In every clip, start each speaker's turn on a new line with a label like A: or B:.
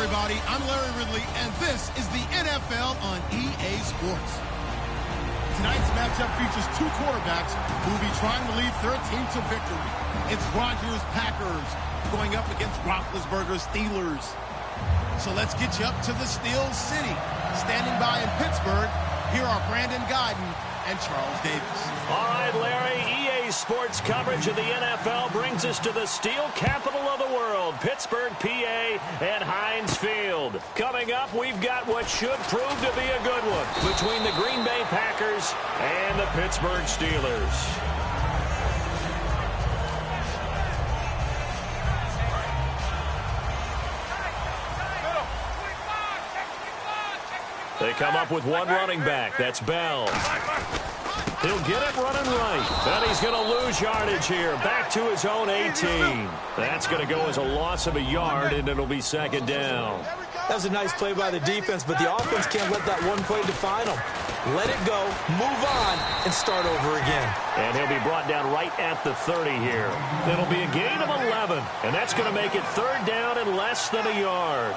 A: everybody. I'm Larry Ridley, and this is the NFL on EA Sports. Tonight's matchup features two quarterbacks who will be trying to lead their team to victory. It's Rodgers' Packers going up against Roethlisberger's Steelers. So let's get you up to the Steel City. Standing by in Pittsburgh, here are Brandon Guyton and Charles Davis.
B: All right, Larry, EA Sports coverage of the NFL brings us to the steel capital of the world, Pittsburgh, PA, and Heinz Field. Coming up, we've got what should prove to be a good one between the Green Bay Packers and the Pittsburgh Steelers. They come up with one running back. That's Bell. He'll get it running right. And he's going to lose yardage here. Back to his own 18. That's going to go as a loss of a yard, and it'll be second down.
C: That was a nice play by the defense, but the offense can't let that one play define them. Let it go, move on, and start over again.
B: And he'll be brought down right at the 30 here. It'll be a gain of 11, and that's going to make it third down and less than a yard.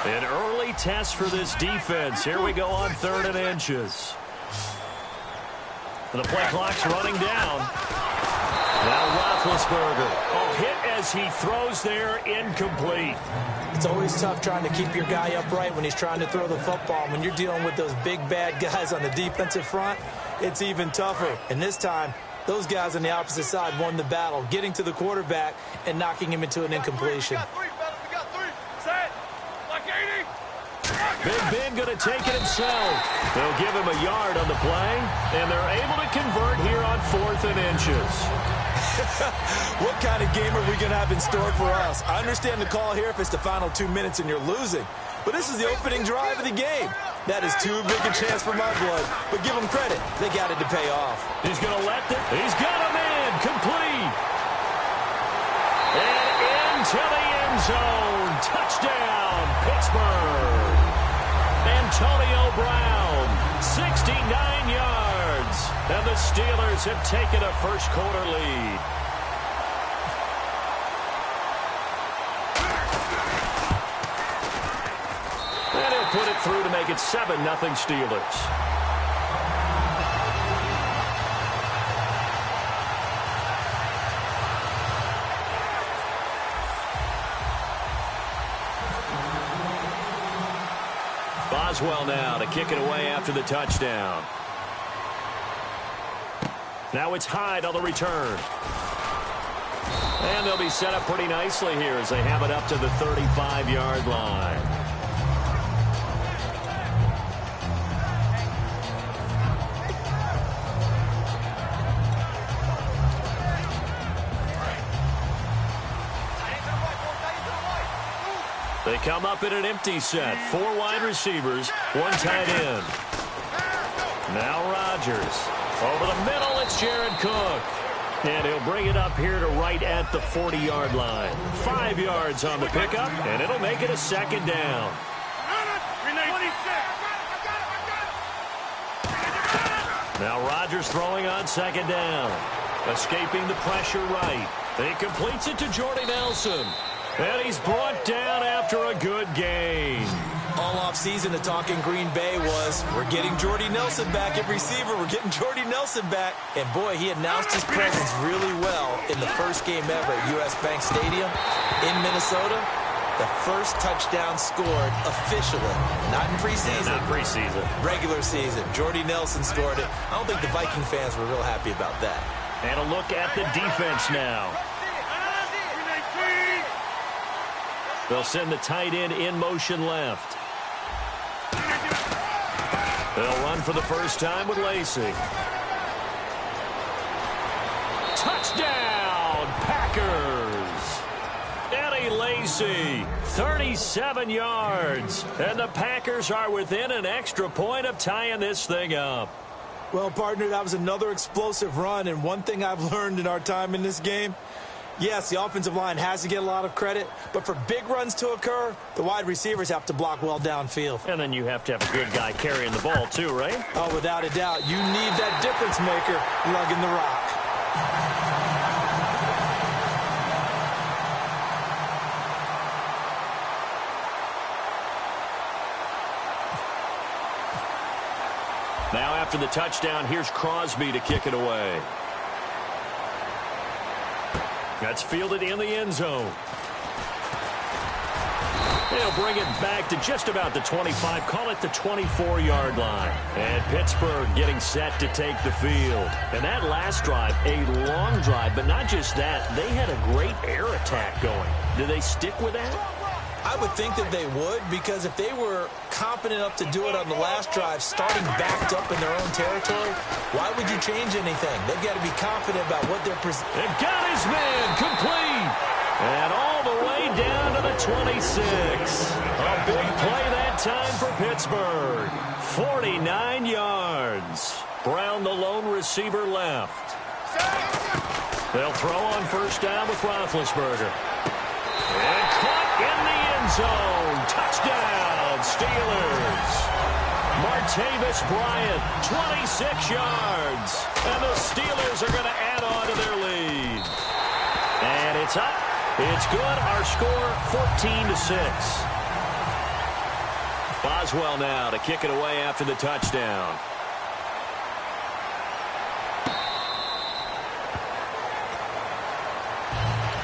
B: An early test for this defense. Here we go on 3rd and inches. And the play clock's running down. Now Roethlisberger. Oh, hit as he throws there, incomplete.
C: It's always tough trying to keep your guy upright when he's trying to throw the football. When you're dealing with those big, bad guys on the defensive front, it's even tougher. And this time, those guys on the opposite side won the battle, getting to the quarterback and knocking him into an incompletion.
B: Big Ben going to take it himself. They'll give him a yard on the play, and they're able to convert here on 4th and inches.
C: What kind of game are we going to have in store for us? I understand the call here if it's the final 2 minutes and you're losing, but this is the opening drive of the game. That is too big a chance for my blood, but give them credit. They got it to pay off.
B: He's going to let it. He's got him in. Complete. And into the end zone. Touchdown, Pittsburgh. Antonio Brown, 69 yards. And the Steelers have taken a first-quarter lead. And he'll put it through to make it 7-0 Steelers. Boswell now to kick it away after the touchdown. Now it's Hyde on the return. And they'll be set up pretty nicely here as they have it up to the 35-yard line. They come up in an empty set. 4 wide receivers, 1 tight end. Now Rodgers. Over the middle, it's Jared Cook. And he'll bring it up here to right at the 40-yard line. 5 yards on the pickup, and it'll make it a second down. Now Rodgers throwing on second down. Escaping the pressure right. He completes it to Jordy Nelson. And he's brought down after a good game.
C: All offseason, the talk in Green Bay was, we're getting Jordy Nelson back at receiver. We're getting Jordy Nelson back. And, boy, he announced his presence really well in the first game ever at U.S. Bank Stadium in Minnesota. The first touchdown scored officially. Not in preseason.
B: Yeah, not preseason. Regular
C: season. Jordy Nelson scored it. I don't think the Viking fans were real happy about that.
B: And a look at the defense now. They'll send the tight end in motion left. They'll run for the first time with Lacey. Touchdown, Packers! Eddie Lacy, 37 yards. And the Packers are within an extra point of tying this thing up.
C: Well, partner, that was another explosive run. And one thing I've learned in our time in this game, yes, the offensive line has to get a lot of credit, but for big runs to occur, the wide receivers have to block well downfield.
B: And then you have to have a good guy carrying the ball too, right?
C: Oh, without a doubt. You need that difference maker lugging the rock.
B: after the touchdown. Here's Crosby to kick it away. That's fielded in the end zone. They'll bring it back to just about the 25, call it the 24-yard line. And Pittsburgh getting set to take the field. And that last drive, a long drive, but not just that, they had a great air attack going. Do they stick with that?
C: I would think that they would, because if they were confident enough to do it on the last drive, starting backed up in their own territory, why would you change anything? They've got to be confident about what they're presenting.
B: They've got his man complete. And all the way down to the 26. A big play that time for Pittsburgh. 49 yards. Brown, the lone receiver, left. They'll throw on first down with Roethlisberger. And caught in the end zone. Touchdown, Steelers. Martavis Bryant, 26 yards. And the Steelers are going to add on to their lead. And it's up. It's good. Our score, 14-6. Boswell now to kick it away after the touchdown.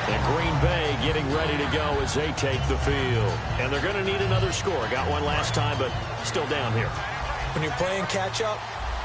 B: And Green Bay getting ready to go as they take the field. And they're going to need another score. Got one last time, but still down here.
C: When you're playing catch-up,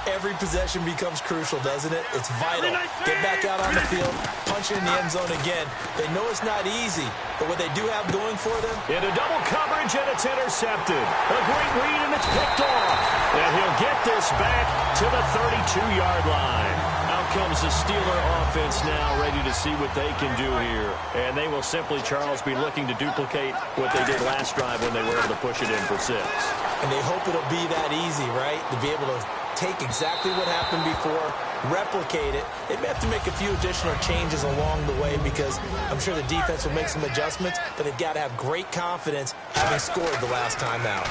C: every possession becomes crucial, doesn't it? It's vital. Get back out on the field, punch it in the end zone again. They know it's not easy, but what they do have going for them.
B: Into double coverage, and it's intercepted. A great read, and it's picked off. And he'll get this back to the 32-yard line. Out comes the Steeler offense now, ready to see what they can do here. And they will simply, Charles, be looking to duplicate what they did last drive when they were able to push it in for 6.
C: And they hope it'll be that easy, right? To be able to take exactly what happened before, replicate it. They may have to make a few additional changes along the way because I'm sure the defense will make some adjustments, but they've got to have great confidence having scored the last time out.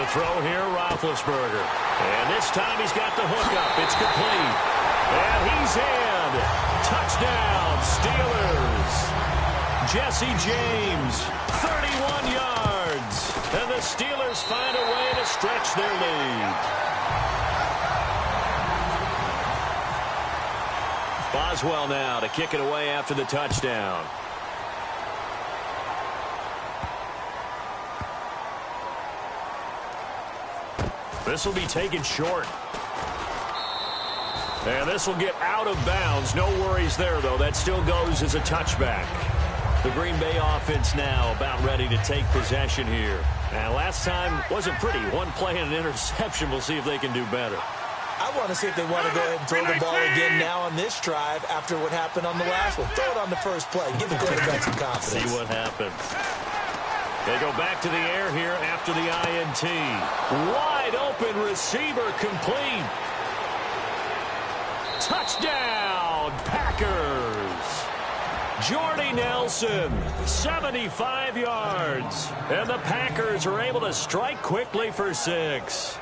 B: To throw here, Roethlisberger. And this time he's got the hook up. It's complete. And he's in. Touchdown, Steelers. Jesse James, 31 yards. And the Steelers find a way to stretch their lead. Boswell now to kick it away after the touchdown. This will be taken short. And this will get out of bounds. No worries there, though. That still goes as a touchback. The Green Bay offense now about ready to take possession here. And last time wasn't pretty. One play and an interception. We'll see if they can do better.
C: I want to see if they want to go ahead and throw the ball again now on this drive after what happened on the last one. Throw it on the first play. Give the quarterback some confidence.
B: See what happens. They go back to the air here after the INT. Wide open receiver complete. Touchdown, Packers. Jordy Nelson, 75 yards. And the Packers are able to strike quickly for 6.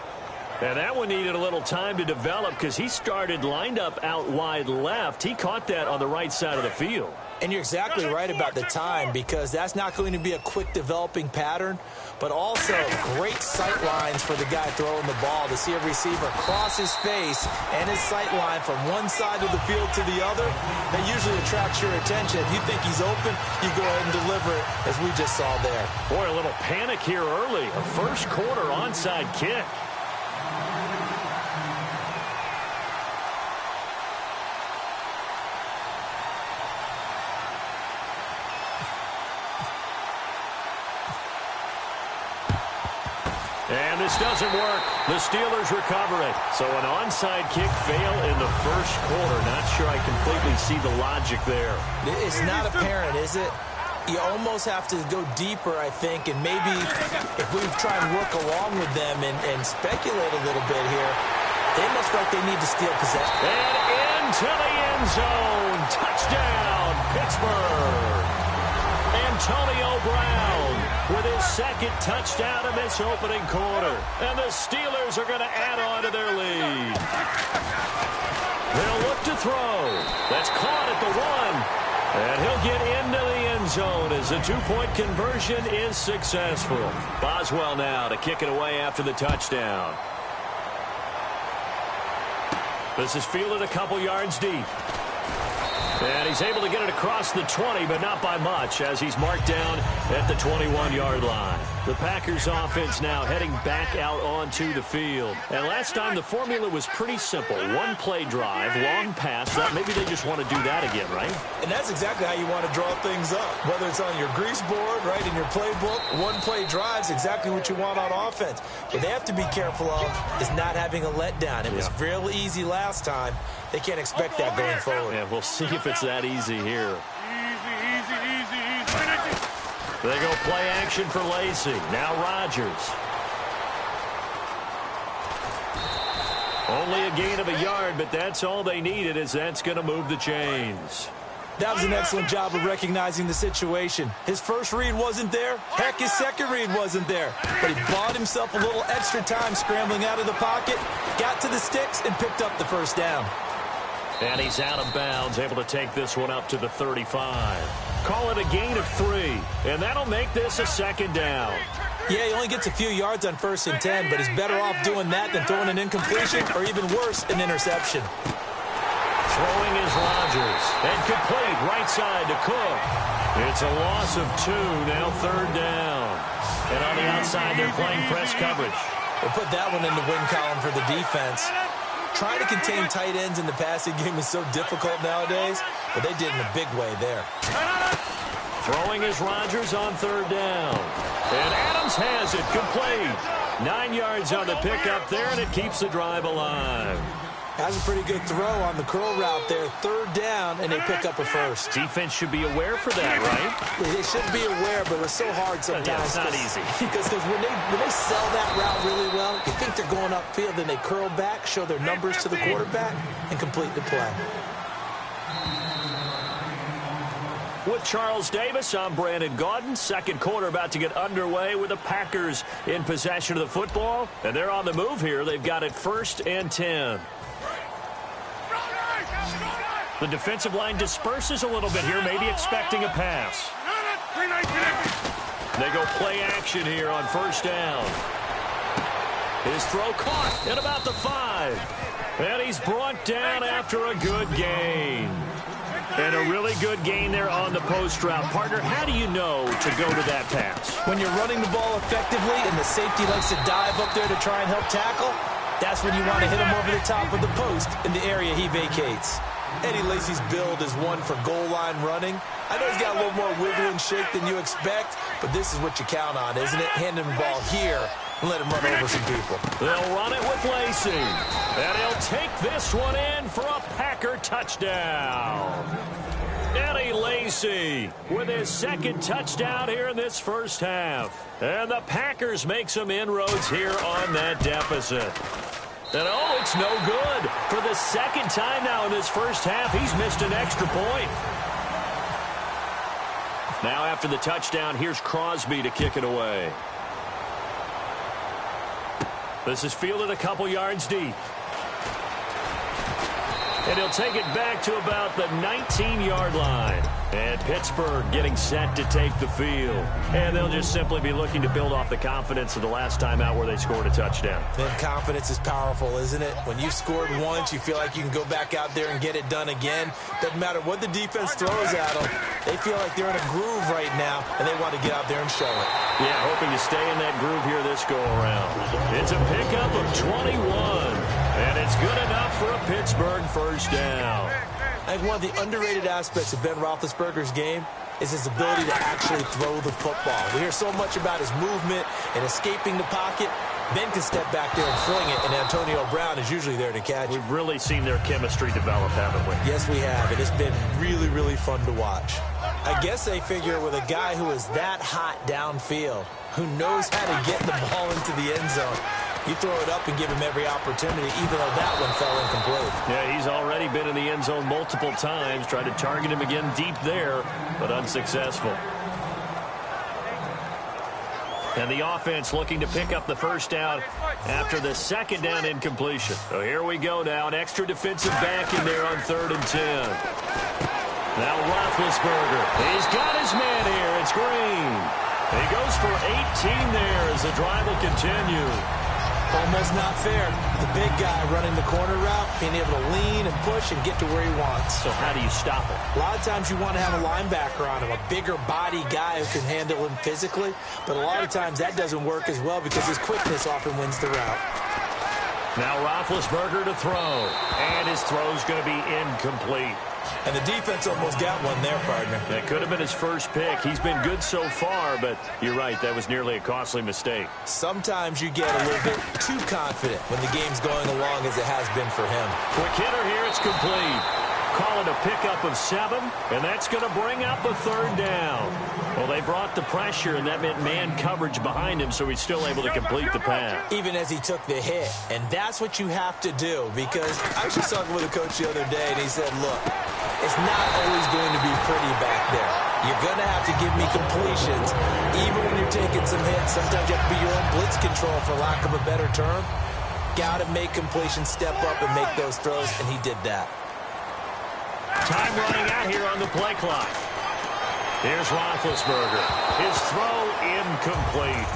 B: And that one needed a little time to develop because he started lined up out wide left. He caught that on the right side of the field.
C: And you're exactly right about the time because that's not going to be a quick developing pattern, but also great sight lines for the guy throwing the ball to see a receiver cross his face and his sight line from one side of the field to the other. That usually attracts your attention. If you think he's open, you go ahead and deliver it as we just saw there.
B: Boy, a little panic here early. A first quarter onside kick. And this doesn't work. The Steelers recover it. So an onside kick fail in the first quarter. Not sure I completely see the logic there.
C: It's not apparent, is it? You almost have to go deeper, I think, and maybe if we try and work along with them and speculate a little bit here, they must feel like they need to steal possession.
B: And into the end zone. Touchdown, Pittsburgh. Antonio Brown with his second touchdown in this opening quarter. And the Steelers are going to add on to their lead. They'll look to throw. That's caught at the 1. And he'll get into the end zone as the 2-point conversion is successful. Boswell now to kick it away after the touchdown. This is fielded a couple yards deep. And he's able to get it across the 20, but not by much, as he's marked down at the 21-yard line. The Packers offense now heading back out onto the field. And last time the formula was pretty simple. One play drive, long pass. Maybe they just want to do that again, right?
C: And that's exactly how you want to draw things up. Whether it's on your grease board, right, in your playbook, one play drive is exactly what you want on offense. What they have to be careful of is not having a letdown. It was real easy last time. They can't expect that going forward.
B: Yeah, we'll see if it's that easy here. They go play action for Lacy. Now Rodgers. Only a gain of a yard, but that's all they needed, as that's going to move the chains.
C: That was an excellent job of recognizing the situation. His first read wasn't there. Heck, his second read wasn't there. But he bought himself a little extra time scrambling out of the pocket, got to the sticks, and picked up the first down.
B: And he's out of bounds, able to take this one up to the 35. Call it a gain of 3, and that'll make this a second down.
C: Yeah, he only gets a few yards on 1st and 10, but he's better off doing that than throwing an incompletion or even worse, an interception.
B: Throwing is Rodgers. And complete right side to Cook. It's a loss of 2, now 3rd down. And on the outside, they're playing press coverage.
C: We'll put that one in the win column for the defense. Trying to contain tight ends in the passing game is so difficult nowadays, but they did in a big way there.
B: Throwing is Rodgers on 3rd down. And Adams has it complete. 9 yards on the pickup there, and it keeps the drive alive.
C: That's a pretty good throw on the curl route there. 3rd down, and they pick up a first.
B: Defense should be aware for that, right?
C: They should be aware, but it's so hard sometimes.
B: Yeah, it's not easy.
C: Because when they sell that route really well, you think they're going upfield, then they curl back, show their numbers to the quarterback, and complete the play.
B: With Charles Davis, I'm Brandon Gaudin. Second quarter about to get underway with the Packers in possession of the football. And they're on the move here. They've got it 1st and 10. The defensive line disperses a little bit here, maybe expecting a pass. They go play action here on 1st down. His throw caught at about the 5. And he's brought down after a good gain. And a really good gain there on the post route. Partner, how do you know to go to that pass?
C: When you're running the ball effectively and the safety likes to dive up there to try and help tackle, that's when you want to hit him over the top of the post in the area he vacates. Eddie Lacy's build is one for goal line running. I know he's got a little more wiggle and shake than you expect, but this is what you count on, isn't it? Hand him the ball here and let him run over some people.
B: They'll run it with Lacy. And he'll take this one in for a Packer touchdown. Eddie Lacy with his 2nd touchdown here in this first half. And the Packers make some inroads here on that deficit. And oh, it's no good. For the 2nd time now in this first half, he's missed an extra point. Now after the touchdown, here's Crosby to kick it away. This is fielded a couple yards deep. And he'll take it back to about the 19-yard line. And Pittsburgh getting set to take the field. And they'll just simply be looking to build off the confidence of the last time out where they scored a touchdown.
C: Then confidence is powerful, isn't it? When you've scored once, you feel like you can go back out there and get it done again. Doesn't matter what the defense throws at them. They feel like they're in a groove right now, and they want to get out there and show it.
B: Yeah, hoping to stay in that groove here this go-around. It's a pickup of 21. And it's good enough for a Pittsburgh first down.
C: I think one of the underrated aspects of Ben Roethlisberger's game is his ability to actually throw the football. We hear so much about his movement and escaping the pocket. Ben can step back there and fling it, and Antonio Brown is usually there to catch it.
B: We've really seen their chemistry develop, haven't we?
C: Yes, we have, and it's been really, really fun to watch. I guess they figure with a guy who is that hot downfield, who knows how to get the ball into the end zone, you throw it up and give him every opportunity, even though that one fell incomplete.
B: Yeah, he's already been in the end zone multiple times. Tried to target him again deep there, but unsuccessful. And the offense looking to pick up the first down after the 2nd down incompletion. So here we go now. An extra defensive back in there on 3rd and 10. Now Roethlisberger. He's got his man here. It's Green. He goes for 18 there as the drive will continue.
C: Almost not fair. The big guy running the corner route, being able to lean and push and get to where he wants.
B: So how do you stop it?
C: A lot of times you want to have a linebacker on him, a bigger body guy who can handle him physically. But a lot of times that doesn't work as well because his quickness often wins the route.
B: Now Roethlisberger to throw. And his throw's going to be incomplete.
C: And the defense almost got one there, partner.
B: That could have been his first pick. He's been good so far, but you're right, that was nearly a costly mistake.
C: Sometimes you get a little bit too confident when the game's going along as it has been for him.
B: Quick hitter here, it's complete. Call it a pickup of 7, and that's going to bring up a 3rd down. Well, they brought the pressure, and that meant man coverage behind him, so he's still able to complete the pass.
C: Even as he took the hit, and that's what you have to do, because I was just talking with a coach the other day, and he said, look, it's not always going to be pretty back there. You're going to have to give me completions, even when you're taking some hits. Sometimes you have to be your own blitz control, for lack of a better term. Got to make completions, step up, and make those throws, and he did that.
B: Time running out here on the play clock. Here's Roethlisberger. His throw incomplete.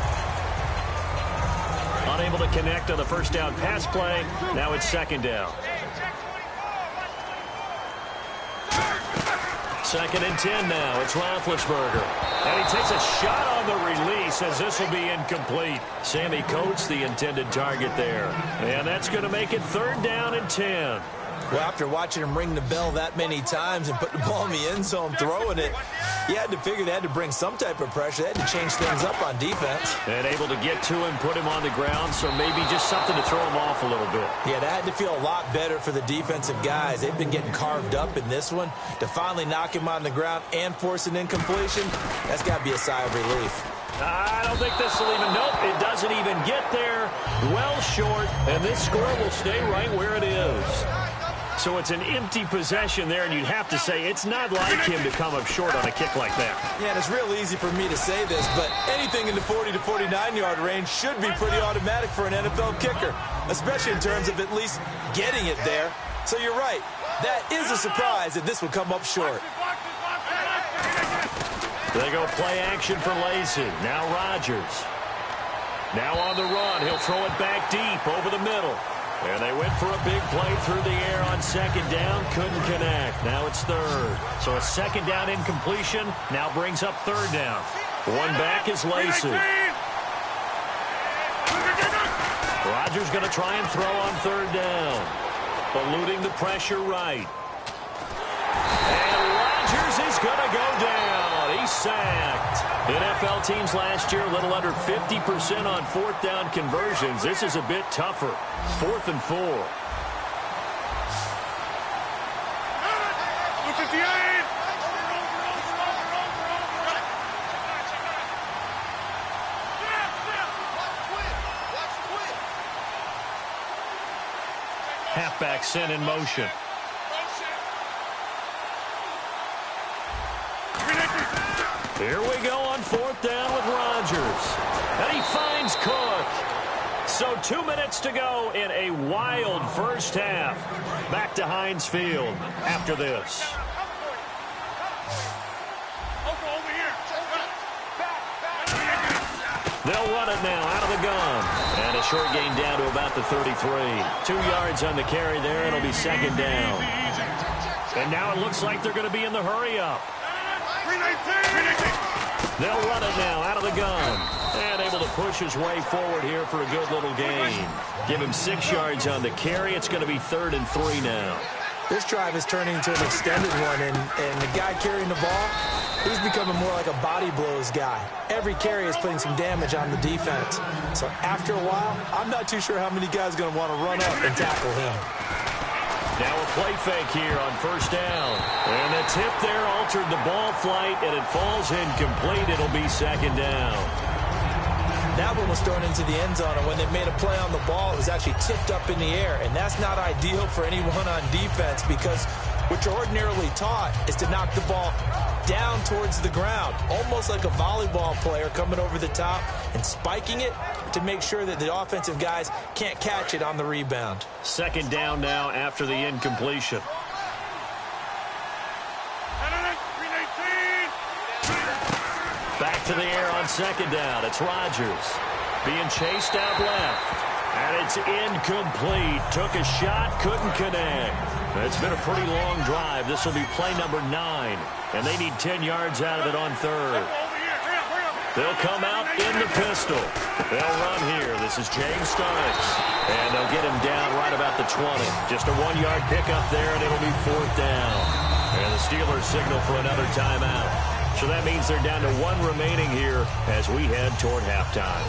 B: Unable to connect on the first down pass play. Now it's 2nd down. 2nd and 10 now. It's Roethlisberger. And he takes a shot on the release as this will be incomplete. Sammy Coates, the intended target there. And that's going to make it 3rd down and 10.
C: Well, after watching him ring the bell that many times and put the ball in the end zone throwing it, you had to figure they had to bring some type of pressure. They had to change things up on defense.
B: And able to get to him, put him on the ground, so maybe just something to throw him off a little bit.
C: Yeah, that had to feel a lot better for the defensive guys. They've been getting carved up in this one. To finally knock him on the ground and force an incompletion, that's got to be a sigh of relief.
B: I don't think this will even, nope, it doesn't even get there. Well short, and this score will stay right where it is. So it's an empty possession there, and you'd have to say it's not like him to come up short on a kick like that.
C: Yeah, and it's real easy for me to say this, but anything in the 40 to 49-yard range should be pretty automatic for an NFL kicker, especially in terms of at least getting it there. So you're right. That is a surprise that this would come up short.
B: They go play action for Lacy. Now Rodgers. Now on the run. He'll throw it back deep over the middle. And they went for a big play through the air on 2nd down. Couldn't connect. Now it's 3rd. So a 2nd down incompletion now brings up 3rd down. One back is Lacy. Rodgers going to try and throw on 3rd down. Eluding the pressure right. And Rodgers is going to go down. He's sacked. NFL teams last year a little under 50% on 4th down conversions. This is a bit tougher. 4th and 4. Halfback sent in motion. Here we go on 4th down with Rodgers. And he finds Cook. So 2 minutes to go in a wild first half. Back to Heinz Field after this. They'll run it now out of the gun. And a short gain down to about the 33. 2 yards on the carry there. It'll be 2nd down. And now it looks like they're going to be in the hurry-up. They'll run it now out of the gun. And able to push his way forward here for a good little gain. Give him 6 yards on the carry. It's going to be 3rd and 3 now.
C: This drive is turning into an extended one, and the guy carrying the ball, he's becoming more like a body blows guy. Every carry is putting some damage on the defense. So after a while, I'm not too sure how many guys are going to want to run up and tackle him.
B: Now a play fake here on 1st down. And the tip there altered the ball flight, and it falls incomplete. It'll be 2nd down.
C: That one was thrown into the end zone, and when they made a play on the ball, it was actually tipped up in the air. And that's not ideal for anyone on defense, because what you're ordinarily taught is to knock the ball down towards the ground, almost like a volleyball player coming over the top and spiking it to make sure that the offensive guys can't catch it on the rebound.
B: 2nd down now after the incompletion. Back to the air on 2nd down. It's Rodgers being chased out left. And it's incomplete. Took a shot, couldn't connect. It's been a pretty long drive. This will be play number 9. And they need 10 yards out of it on third. They'll come out in the pistol. They'll run here. This is James Starks. And they'll get him down right about the 20. Just a 1-yard pickup there, and it'll be 4th down. And the Steelers signal for another timeout. So that means they're down to 1 remaining here as we head toward halftime.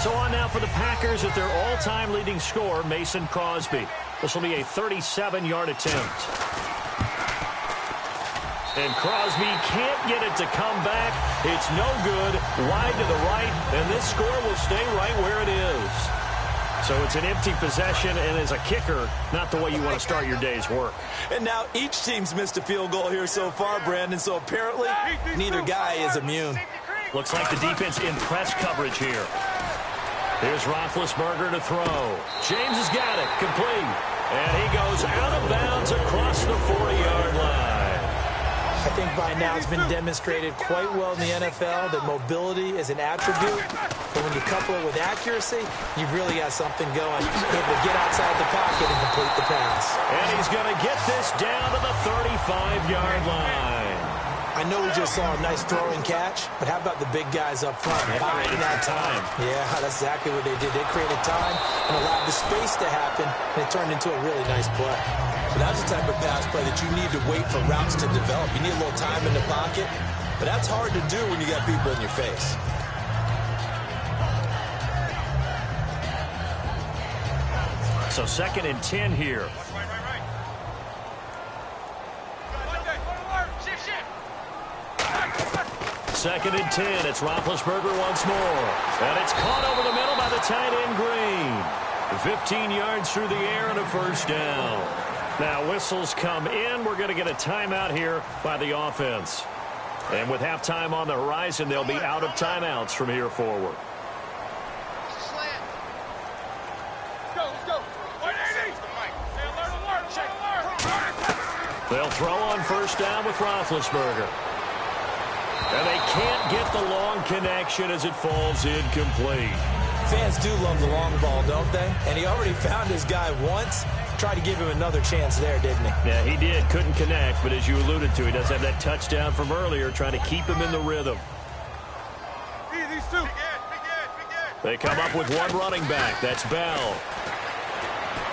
B: So on now for the Packers at their all-time leading scorer, Mason Crosby. This will be a 37-yard attempt. And Crosby can't get it to come back. It's no good. Wide to the right, and this score will stay right where it is. So it's an empty possession, and as a kicker, not the way you want to start your day's work.
C: And now each team's missed a field goal here so far, Brandon, so apparently neither guy is immune.
B: Looks like the defense in press coverage here. Here's Roethlisberger to throw. James has got it, complete. And he goes out of bounds across the 40-yard line.
C: I think by now it's been demonstrated quite well in the NFL that mobility is an attribute. But when you couple it with accuracy, you've really got something going. Able to get outside the pocket and complete the pass.
B: And he's going to get this down to the 35-yard line.
C: I know we just saw a nice throwing catch, but how about the big guys up front?
B: They created that time.
C: Yeah, that's exactly what they did. They created time and allowed the space to happen, and it turned into a really nice play. But that's the type of pass play that you need to wait for routes to develop. You need a little time in the pocket, but that's hard to do when you got people in your face.
B: So 2nd and 10 here. Second and 10. It's Roethlisberger once more. And it's caught over the middle by the tight end Green. 15 yards through the air and a 1st down. Now whistles come in. We're going to get a timeout here by the offense. And with halftime on the horizon, they'll be out of timeouts from here forward. They'll throw on 1st down with Roethlisberger. And they can't get the long connection as it falls incomplete.
C: Fans do love the long ball, don't they? And he already found his guy once. Tried to give him another chance there, didn't he?
B: Yeah, he did. Couldn't connect, but as you alluded to, he does have that touchdown from earlier, trying to keep him in the rhythm. They come up with 1 running back. That's Bell.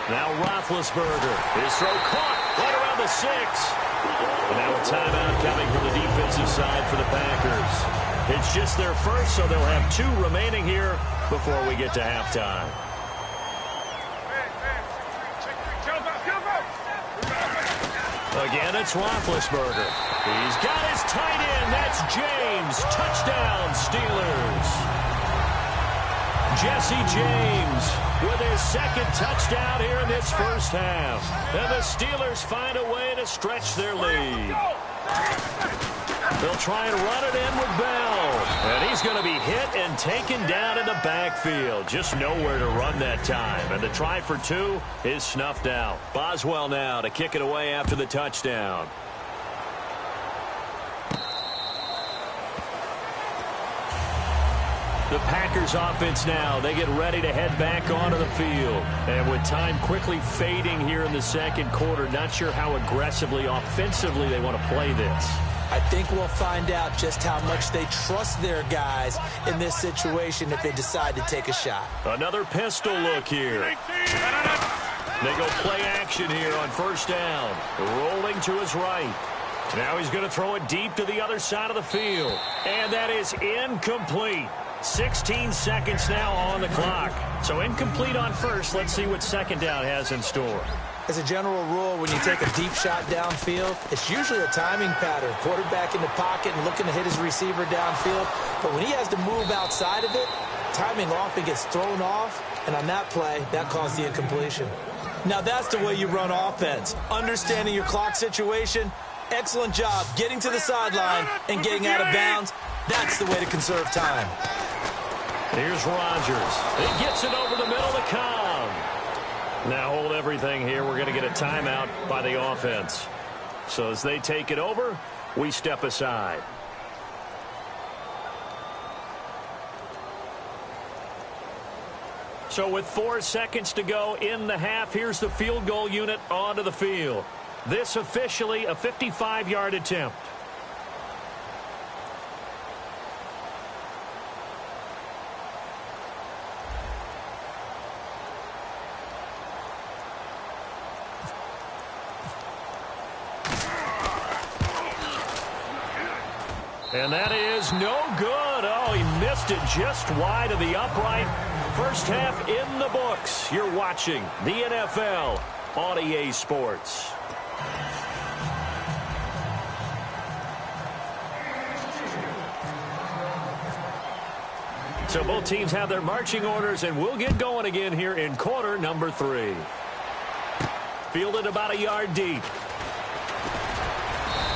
B: Now Roethlisberger. His throw caught right around the 6. And now a timeout coming from the defensive side for the Packers. It's just their first, so they'll have 2 remaining here before we get to halftime. Again, it's Roethlisberger. He's got his tight end. That's James. Touchdown, Steelers. Jesse James with his 2nd touchdown here in this 1st half. And the Steelers find a way to stretch their lead. They'll try and run it in with Bell. And he's going to be hit and taken down in the backfield. Just nowhere to run that time. And the try for 2 is snuffed out. Boswell now to kick it away after the touchdown. The Packers offense now, they get ready to head back onto the field. And with time quickly fading here in the 2nd quarter, not sure how aggressively, offensively they want to play this.
C: I think we'll find out just how much they trust their guys in this situation if they decide to take a shot.
B: Another pistol look here. They go play action here on 1st down. Rolling to his right. Now he's going to throw it deep to the other side of the field. And that is incomplete. 16 seconds now on the clock. So incomplete on 1st. Let's see what 2nd down has in store.
C: As a general rule, when you take a deep shot downfield, it's usually a timing pattern. Quarterback in the pocket and looking to hit his receiver downfield. But when he has to move outside of it, timing often gets thrown off. And on that play, that caused the incompletion. Now that's the way you run offense. Understanding your clock situation. Excellent job getting to the sideline and getting out of bounds. That's the way to conserve time.
B: Here's Rodgers. He gets it over the middle to Cobb. Now hold everything here. We're going to get a timeout by the offense. So as they take it over, we step aside. So with 4 seconds to go in the half, here's the field goal unit onto the field. This officially a 55-yard attempt. And that is no good. Oh, he missed it just wide of the upright. First half in the books. You're watching the NFL on EA Sports. So both teams have their marching orders, and we'll get going again here in quarter number 3. Fielded about a yard deep.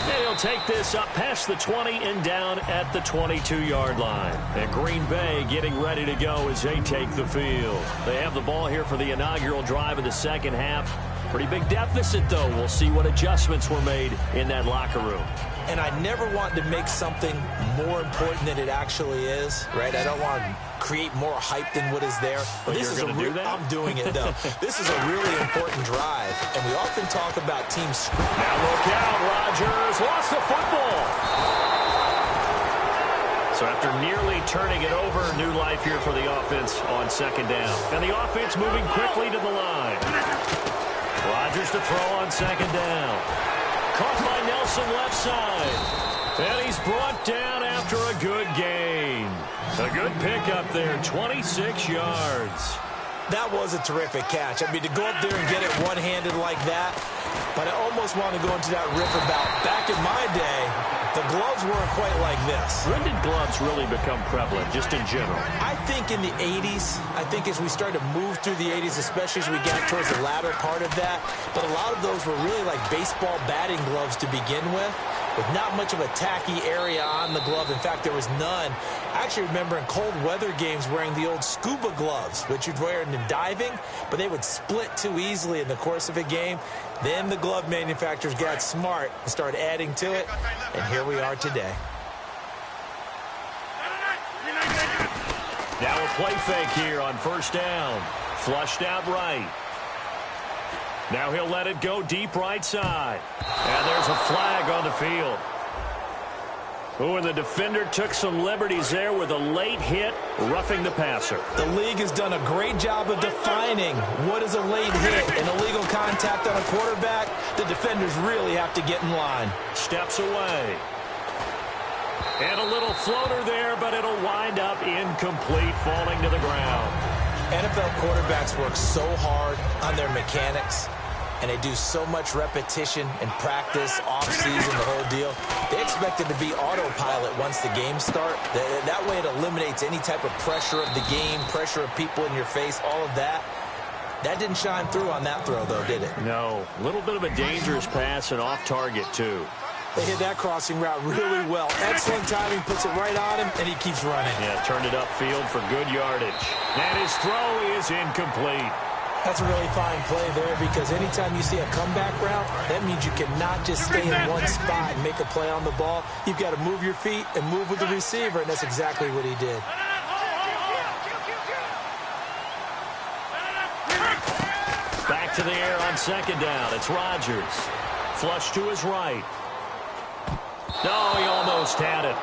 B: And he'll take this up past the 20 and down at the 22-yard line. And Green Bay getting ready to go as they take the field. They have the ball here for the inaugural drive of the second half. Pretty big deficit, though. We'll see what adjustments were made in that locker room.
C: And I never want to make something more important than it actually is, right? I don't want to create more hype than what is there. But this is I'm doing it, though. This is a really important drive, and we often talk about teams.
B: Now look out, Rodgers lost the football. So after nearly turning it over, new life here for the offense on second down. And the offense moving quickly to the line. Rodgers to throw on second down. Caught by Nelson left side. And he's brought down after a good gain. A good pickup there, 26 yards.
C: That was a terrific catch. I mean, to go up there and get it one-handed like that, but I almost want to go into that riff about back in my day, the gloves weren't quite like this.
B: When did gloves really become prevalent, just in general?
C: I think in the 80s. I think as we started to move through the 80s, especially as we got towards the latter part of that. But a lot of those were really like baseball batting gloves to begin with not much of a tacky area on the glove. In fact, there was none. I actually remember in cold weather games wearing the old scuba gloves, which you'd wear in diving, but they would split too easily in the course of a game. Then the glove manufacturers got smart and started adding to it, and here we are today.
B: Now a play fake here on first down. Flushed out right. Now he'll let it go deep right side. And there's a flag on the field. Oh, and the defender took some liberties there with a late hit, roughing the passer.
C: The league has done a great job of defining what is a late hit and illegal contact on a quarterback. The defenders really have to get in line.
B: Steps away. And a little floater there, but it'll wind up incomplete, falling to the ground.
C: NFL quarterbacks work so hard on their mechanics, and they do so much repetition and practice, off-season, the whole deal. They expect it to be autopilot once the games start. That way it eliminates any type of pressure of the game, pressure of people in your face, all of that. That didn't shine through on that throw, though, did it?
B: No. A little bit of a dangerous pass and off target, too.
C: They hit that crossing route really well. Excellent timing, puts it right on him, and he keeps running.
B: Yeah, turned it upfield for good yardage. And his throw is incomplete.
C: That's a really fine play there, because anytime you see a comeback route, that means you cannot just stay in one spot and make a play on the ball. You've got to move your feet and move with the receiver, and that's exactly what he did.
B: Back to the air on second down. It's Rodgers. Flush to his right. No, he almost had it.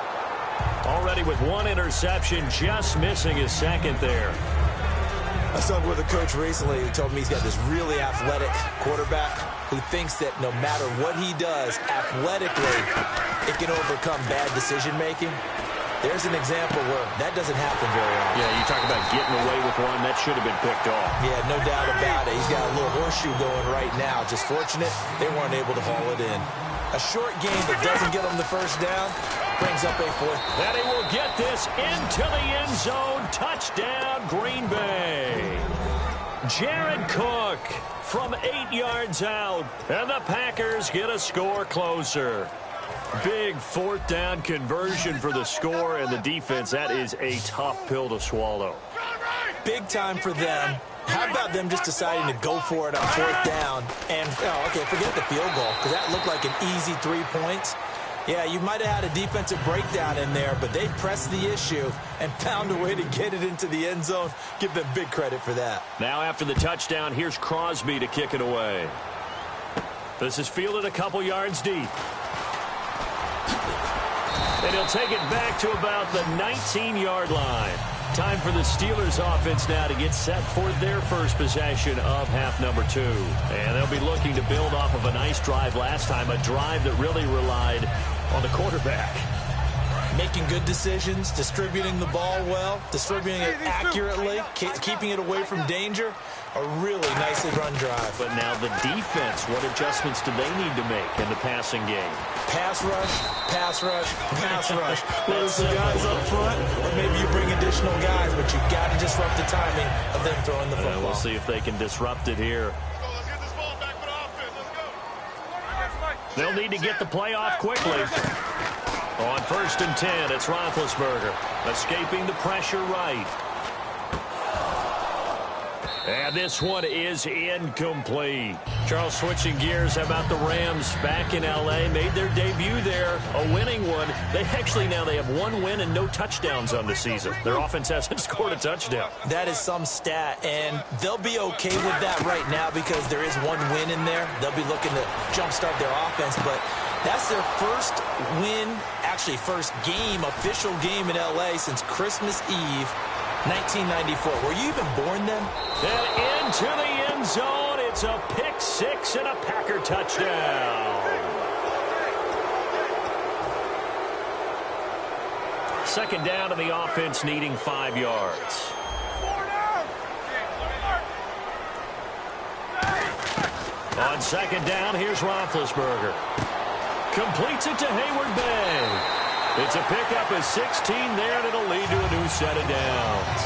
B: Already with one interception, just missing his second there.
C: I was talking with a coach recently who told me he's got this really athletic quarterback who thinks that no matter what he does athletically, it can overcome bad decision-making. There's an example where that doesn't happen very often.
B: Yeah, you talk about getting away with one. That should have been picked off.
C: Yeah, no doubt about it. He's got a little horseshoe going right now. Just fortunate they weren't able to haul it in. A short game that doesn't get him the first down brings up a fourth.
B: And he will get this into the end zone. Touchdown, Green Bay. Jared Cook from 8 yards out. And the Packers get a score closer. Big fourth down conversion for the score and the defense. That is a tough pill to swallow.
C: Big time for them. How about them just deciding to go for it on fourth down? And, okay, forget the field goal, because that looked like an easy 3 points. Yeah, you might have had a defensive breakdown in there, but they pressed the issue and found a way to get it into the end zone. Give them big credit for that.
B: Now after the touchdown, here's Crosby to kick it away. This is fielded a couple yards deep. And he'll take it back to about the 19-yard line. Time for the Steelers offense now to get set for their first possession of half number 2. And they'll be looking to build off of a nice drive last time, a drive that really relied on the quarterback.
C: Making good decisions, distributing the ball well, distributing it accurately, keeping it away from danger. A really nicely run drive.
B: But now the defense, what adjustments do they need to make in the passing game?
C: Pass rush, pass rush, pass rush. Whether it's the guys up front or maybe you bring additional guys, but you got to disrupt the timing of them throwing the football.
B: We'll see if they can disrupt it here. They'll need to get the play off quickly. On 1st and 10, it's Roethlisberger escaping the pressure right. And this one is incomplete. Charles, switching gears, how about the Rams back in L.A.? Made their debut there, a winning one. They have 1 win and no touchdowns on the season. Their offense hasn't scored a touchdown.
C: That is some stat, and they'll be okay with that right now because there is 1 win in there. They'll be looking to jumpstart their offense, but that's their first win, actually first game, official game in L.A. since Christmas Eve, 1994. Were you even born then?
B: And into the end zone, it's a pick 6 and a Packer touchdown. Second down to the offense, needing 5 yards. On second down, here's Roethlisberger. Completes it to Hayward-Bay. It's a pickup of 16 there, and it'll lead to a new set of downs.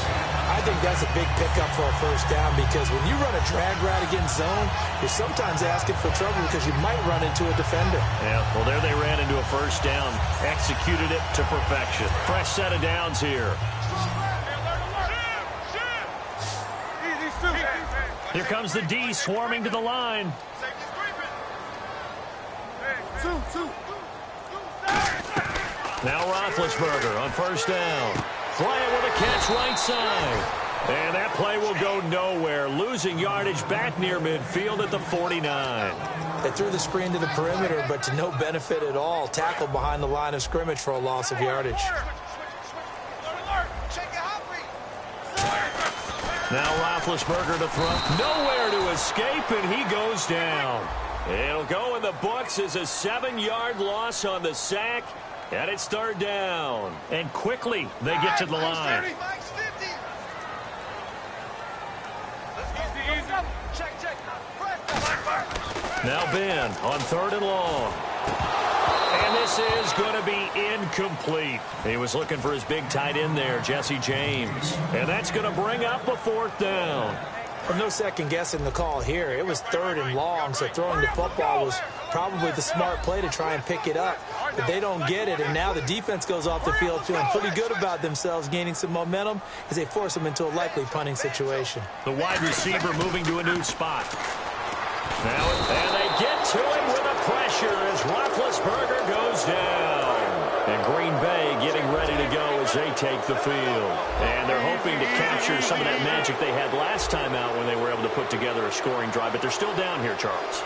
C: I think that's a big pickup for a first down because when you run a drag route against zone, you're sometimes asking for trouble because you might run into a defender.
B: Yeah, well, there they ran into a first down, executed it to perfection. Fresh set of downs here. Here comes the D swarming to the line. Now Roethlisberger on first down. Bryant with a catch right side. And that play will go nowhere. Losing yardage back near midfield at the 49.
C: They threw the screen to the perimeter, but to no benefit at all. Tackled behind the line of scrimmage for a loss of yardage.
B: Now Roethlisberger to throw. Nowhere to escape, and he goes down. It'll go in the books as a 7-yard loss on the sack. And it's third down. And quickly, they get to the line. Now Ben on 3rd and long. And this is going to be incomplete. He was looking for his big tight end there, Jesse James. And that's going to bring up a 4th down.
C: Well, no second guessing the call here. It was 3rd and long, so throwing the football was probably the smart play to try and pick it up. But they don't get it, and now the defense goes off the field feeling pretty good about themselves, gaining some momentum as they force them into a likely punting situation.
B: The wide receiver moving to a new spot. Now, and they get to him with a pressure as Roethlisberger goes down. And Green Bay getting ready to go as they take the field. And they're hoping to capture some of that magic they had last time out when they were able to put together a scoring drive. But they're still down here, Charles.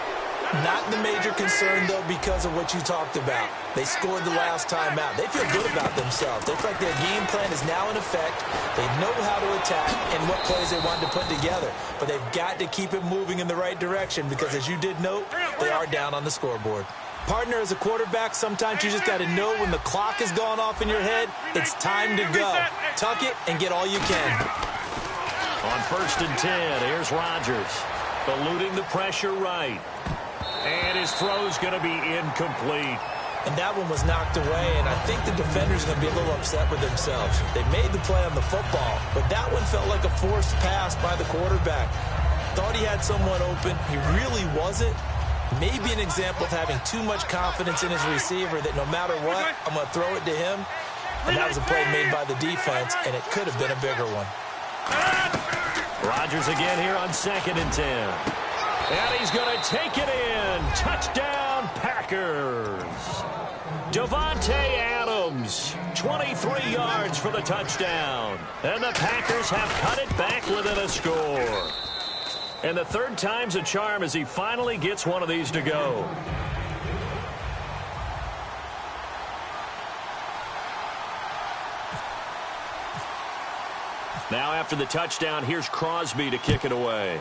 C: Not the major concern, though, because of what you talked about. They scored the last time out. They feel good about themselves. They feel like their game plan is now in effect. They know how to attack and what plays they want to put together. But they've got to keep it moving in the right direction because, as you did note, they are down on the scoreboard. Partner, as a quarterback, sometimes you just got to know when the clock has gone off in your head, it's time to go. Tuck it and get all you can.
B: On 1st and 10, here's Rodgers. Eluding the pressure right. And his throw's going to be incomplete.
C: And that one was knocked away, and I think the defenders are going to be a little upset with themselves. They made the play on the football, but that one felt like a forced pass by the quarterback. Thought he had someone open. He really wasn't. Maybe an example of having too much confidence in his receiver that no matter what, I'm going to throw it to him. And that was a play made by the defense, and it could have been a bigger one.
B: Rodgers again here on 2nd and 10. And he's going to take it in. Touchdown, Packers. Davante Adams, 23 yards for the touchdown. And the Packers have cut it back within a score. And the third time's a charm as he finally gets one of these to go. Now after the touchdown, here's Crosby to kick it away.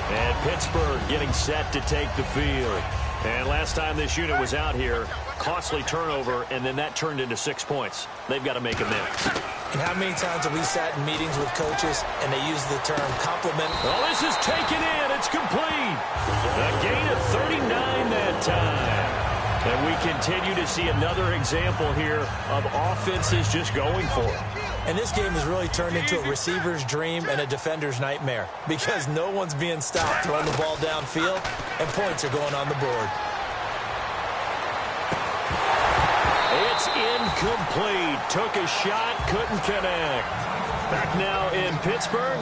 B: And Pittsburgh getting set to take the field. And last time this unit was out here, costly turnover, and then that turned into 6 points. They've got to make amends.
C: And how many times have we sat in meetings with coaches and they use the term compliment?
B: Oh, this is taken in. It's complete. A gain of 39 that time. And we continue to see another example here of offenses just going for it.
C: And this game has really turned into a receiver's dream and a defender's nightmare because no one's being stopped throwing the ball downfield, and points are going on the board.
B: It's incomplete. Took a shot, couldn't connect. Back now in Pittsburgh.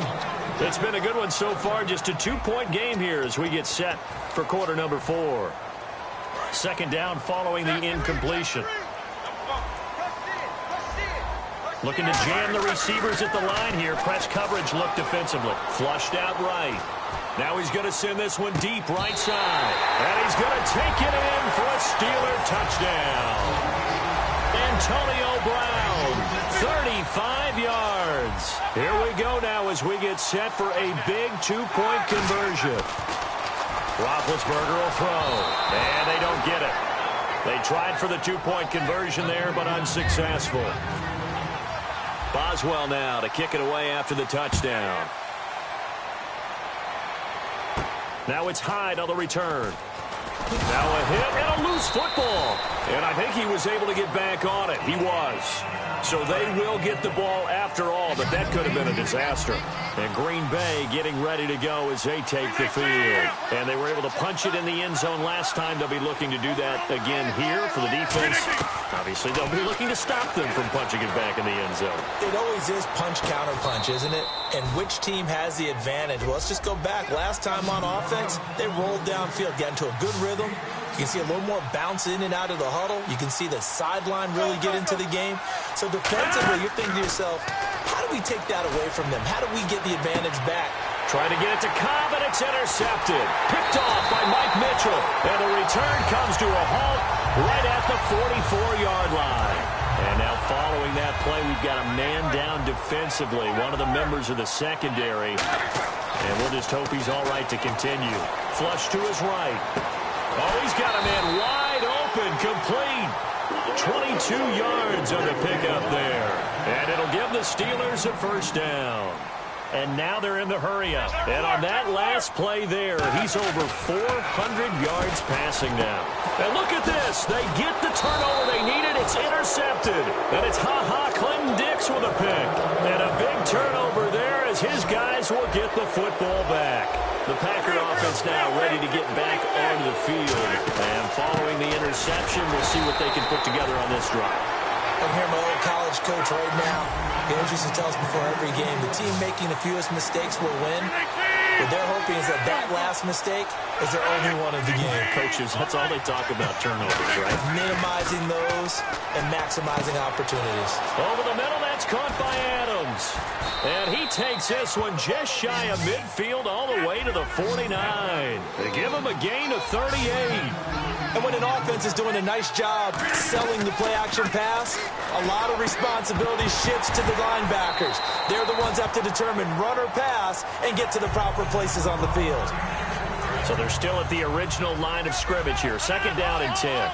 B: It's been a good one so far. Just a 2-point game here as we get set for quarter number 4. Second down following the incompletion. Looking to jam the receivers at the line here. Press coverage look defensively. Flushed out right. Now he's going to send this one deep right side. And he's going to take it in for a Steeler touchdown. Antonio Brown, 35 yards. Here we go now as we get set for a big 2-point conversion. Roethlisberger will throw, and they don't get it. They tried for the 2-point conversion there, but unsuccessful. Boswell now to kick it away after the touchdown. Now it's Hyde on the return. Now a hit and a loose football. And I think he was able to get back on it. He was. So they will get the ball after all, but that could have been a disaster. And Green Bay getting ready to go as they take the field. And they were able to punch it in the end zone last time. They'll be looking to do that again here for the defense. Obviously, they'll be looking to stop them from punching it back in the end zone.
C: It always is punch-counter-punch, isn't it? And which team has the advantage? Well, let's just go back. Last time on offense, they rolled downfield, got into a good rhythm. You can see a little more bounce in and out of the huddle. You can see the sideline really get into the game. So defensively, you're thinking to yourself, how do we take that away from them? How do we get the advantage back?
B: Trying to get it to Cobb, and it's intercepted. Picked off by Mike Mitchell. And the return comes to a halt right at the 44-yard line. And now following that play, we've got a man down defensively, one of the members of the secondary. And we'll just hope he's all right to continue. Flush to his right. Oh, he's got a man wide open, complete. 22 yards on the pickup there. And it'll give the Steelers a first down. And now they're in the hurry-up. And on that last play there, he's over 400 yards passing now. And look at this. They get the turnover they needed. It's intercepted. And it's Clinton Dix with a pick. And a big turnover there as his guys will get the football back. The Packer offense now ready to get back onto the field. And following the interception, we'll see what they can put together on this drive.
C: I'm here, my old college coach right now. He always used to tell us before every game, the team making the fewest mistakes will win. What they're hoping is that last mistake is their only one of the game.
B: Coaches, that's all they talk about, turnovers, right?
C: Minimizing those and maximizing opportunities.
B: Over the middle, that's caught by Adams. And he takes this one just shy of midfield all the way to the 49. They give him a gain of 38.
C: And when an offense is doing a nice job selling the play-action pass, a lot of responsibility shifts to the linebackers. They're the ones that have to determine run or pass and get to the proper places on the field.
B: So they're still at the original line of scrimmage here. Second down and 10.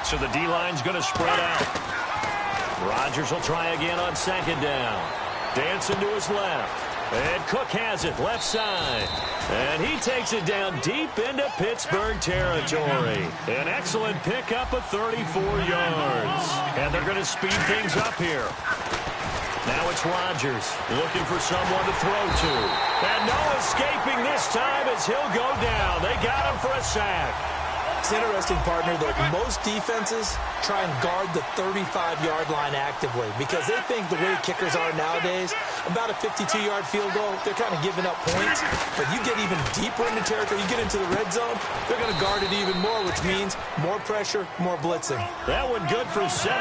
B: So the D-line's going to spread out. Rodgers will try again on second down. Dancing to his left. And Cook has it left side. And he takes it down deep into Pittsburgh territory. An excellent pickup of 34 yards. And they're going to speed things up here. Now it's Rodgers looking for someone to throw to. And no escaping this time as he'll go down. They got him for a sack.
C: It's interesting, partner, that most defenses try and guard the 35-yard line actively because they think the way kickers are nowadays, about a 52-yard field goal, they're kind of giving up points. But you get even deeper into territory, you get into the red zone, they're going to guard it even more, which means more pressure, more blitzing.
B: That one good for 17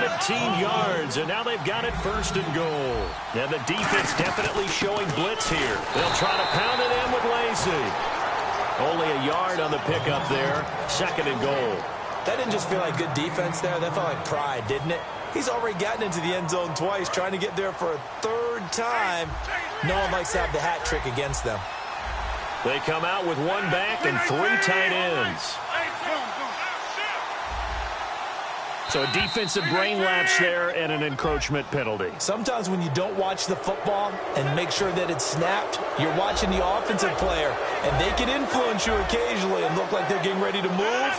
B: yards, and now they've got it first and goal. Now the defense definitely showing blitz here. They'll try to pound it in with Lacey. Only a yard on the pickup there. Second and goal.
C: That didn't just feel like good defense there. That felt like pride, didn't it? He's already gotten into the end zone twice, trying to get there for a third time. No one likes to have the hat trick against them.
B: They come out with one back and three tight ends. So a defensive brain lapse there and an encroachment penalty.
C: Sometimes when you don't watch the football and make sure that it's snapped, you're watching the offensive player, and they can influence you occasionally and look like they're getting ready to move,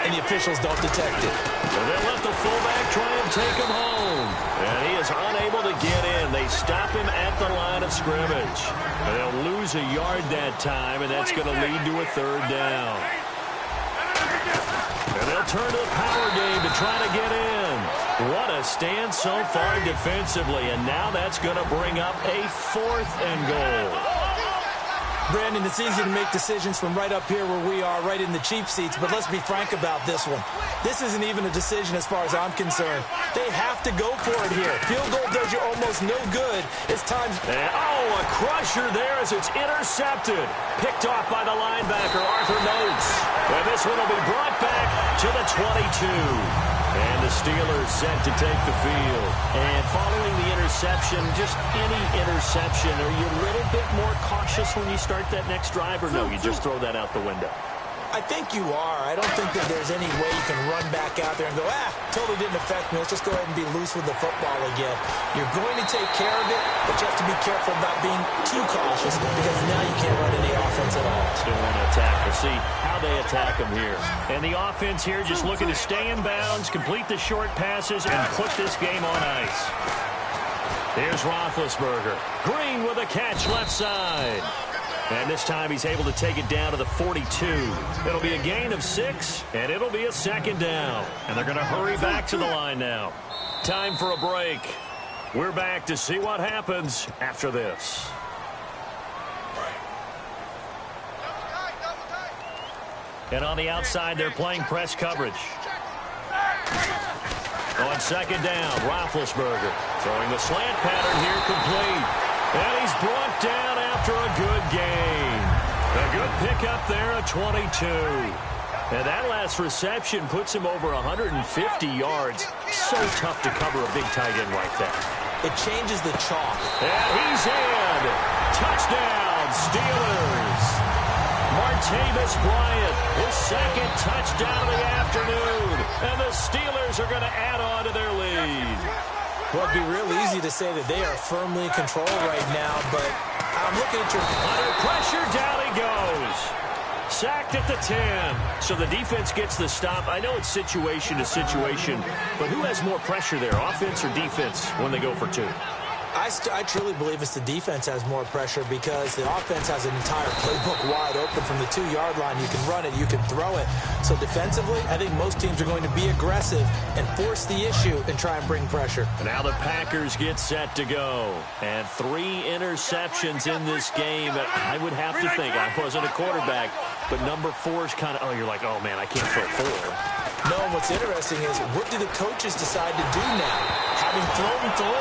C: and the officials don't detect it.
B: So they let the fullback try and take him home. And he is unable to get in. They stop him at the line of scrimmage. And they'll lose a yard that time, and that's going to lead to a third down. And they'll turn to the power game to try to get in. What a stand so far defensively, and now that's going to bring up a fourth and goal.
C: Brandon, it's easy to make decisions from right up here where we are, right in the cheap seats, but let's be frank about this one. This isn't even a decision as far as I'm concerned. They have to go for it here. Field goal does you almost no good. It's time.
B: And, oh, a crusher there as it's intercepted. Picked off by the linebacker, Arthur Notes. And this one will be brought back to the 22. And the Steelers set to take the field. And following the interception, just any interception, are you a little bit more cautious when you start that next drive, or no, you just throw that out the window?
C: I think you are. I don't think that there's any way you can run back out there and go, totally didn't affect me. Let's just go ahead and be loose with the football again. You're going to take care of it, but you have to be careful about being too cautious because now you can't run any offense at all.
B: Still want to attack. We'll see how they attack them here. And the offense here just looking to stay in bounds, complete the short passes, and put this game on ice. Here's Roethlisberger. Green with a catch left side. And this time he's able to take it down to the 42. It'll be a gain of 6, and it'll be a second down. And they're going to hurry back to the line now. Time for a break. We're back to see what happens after this. And on the outside, they're playing press coverage. On second down, Roethlisberger throwing the slant pattern here complete. And he's brought down after a good gain. A good pickup there at 22. And that last reception puts him over 150 yards. So tough to cover a big tight end like that.
C: It changes the chalk.
B: And he's in. Touchdown, Steelers. Martavis Bryant, his second touchdown of the afternoon. And the Steelers are going to add on to their lead.
C: Well, it'd be real easy to say that they are firmly in control right now, but I'm looking at your...
B: Under pressure, down he goes. Sacked at the 10. So the defense gets the stop. I know it's situation to situation, but who has more pressure there, offense or defense, when they go for 2?
C: I truly believe it's the defense has more pressure because the offense has an entire playbook wide open from the 2-yard line. You can run it, you can throw it. So defensively, I think most teams are going to be aggressive and force the issue and try and bring pressure.
B: And now the Packers get set to go. And 3 interceptions in this game. I would have to think, I wasn't a quarterback, but number 4 is kind of, you're like, oh man, I can't throw 4.
C: No, and what's interesting is, what do the coaches decide to do now? Having thrown 3,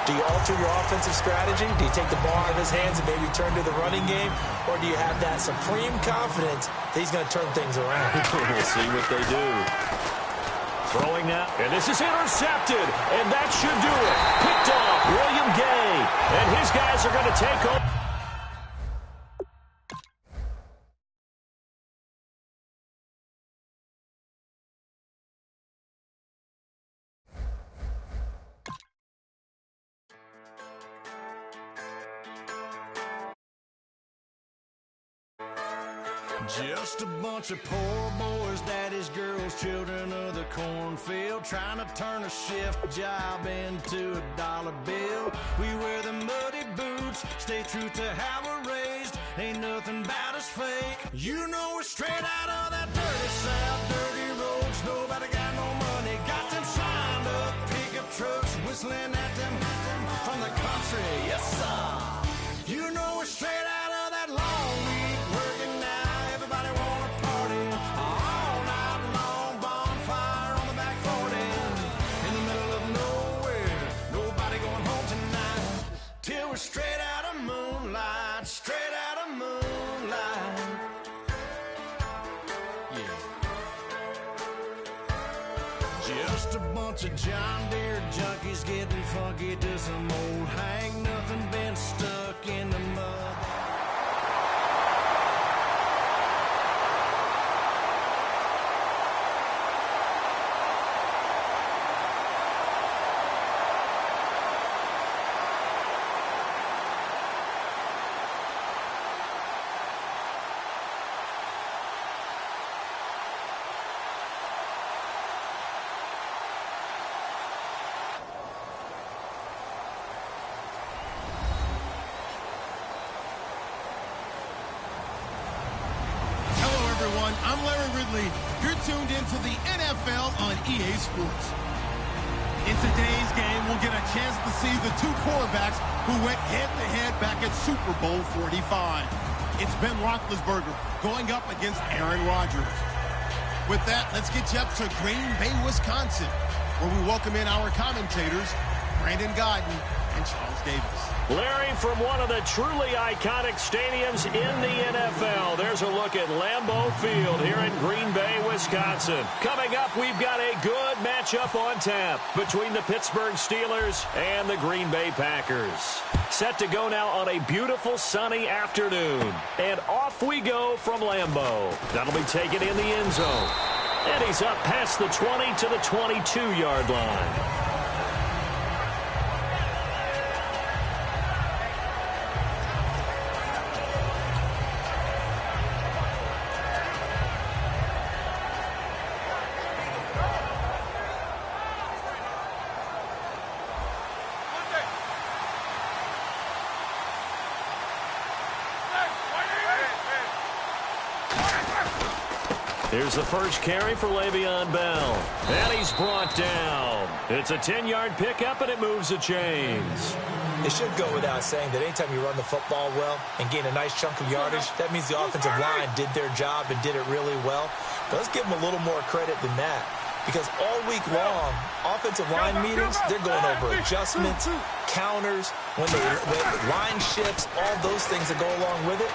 C: do you alter your offensive strategy? Do you take the ball out of his hands and maybe turn to the running game? Or do you have that supreme confidence that he's going to turn things around?
B: We'll see what they do. Throwing now, and this is intercepted, and that should do it. Picked off, William Gay, and his guys are going to take over.
D: Just a bunch of poor boys, daddy's girls, children of the cornfield, trying to turn a shift job into a dollar bill. We wear the muddy boots, stay true to how we're raised, ain't nothing about us fake. You know we're straight out of that dirty South, dirty till we're straight out of moonlight, straight out of moonlight. Yeah. Just a bunch of John Deere junkies getting funky to some old hang nothing, been stuck in the mud.
A: I'm Larry Ridley. You're tuned into the NFL on EA Sports. In today's game, we'll get a chance to see the two quarterbacks who went head-to-head back at Super Bowl 45. It's Ben Roethlisberger going up against Aaron Rodgers. With that, let's get you up to Green Bay, Wisconsin, where we welcome in our commentators, Brandon Godden and Charles Davis.
B: Larry, from one of the truly iconic stadiums in the NFL, there's a look at Lambeau Field here in Green Bay, Wisconsin. Coming up, we've got a good matchup on tap between the Pittsburgh Steelers and the Green Bay Packers. Set to go now on a beautiful sunny afternoon. And off we go from Lambeau. That'll be taken in the end zone. And he's up past the 20 to the 22-yard line. Here's the first carry for Le'Veon Bell. And he's brought down. It's a 10-yard pickup, and it moves the chains.
C: It should go without saying that anytime you run the football well and gain a nice chunk of yardage, that means the offensive line did their job and did it really well. But let's give them a little more credit than that. Because all week long, offensive line meetings, they're going over adjustments, counters, when line shifts, all those things that go along with it.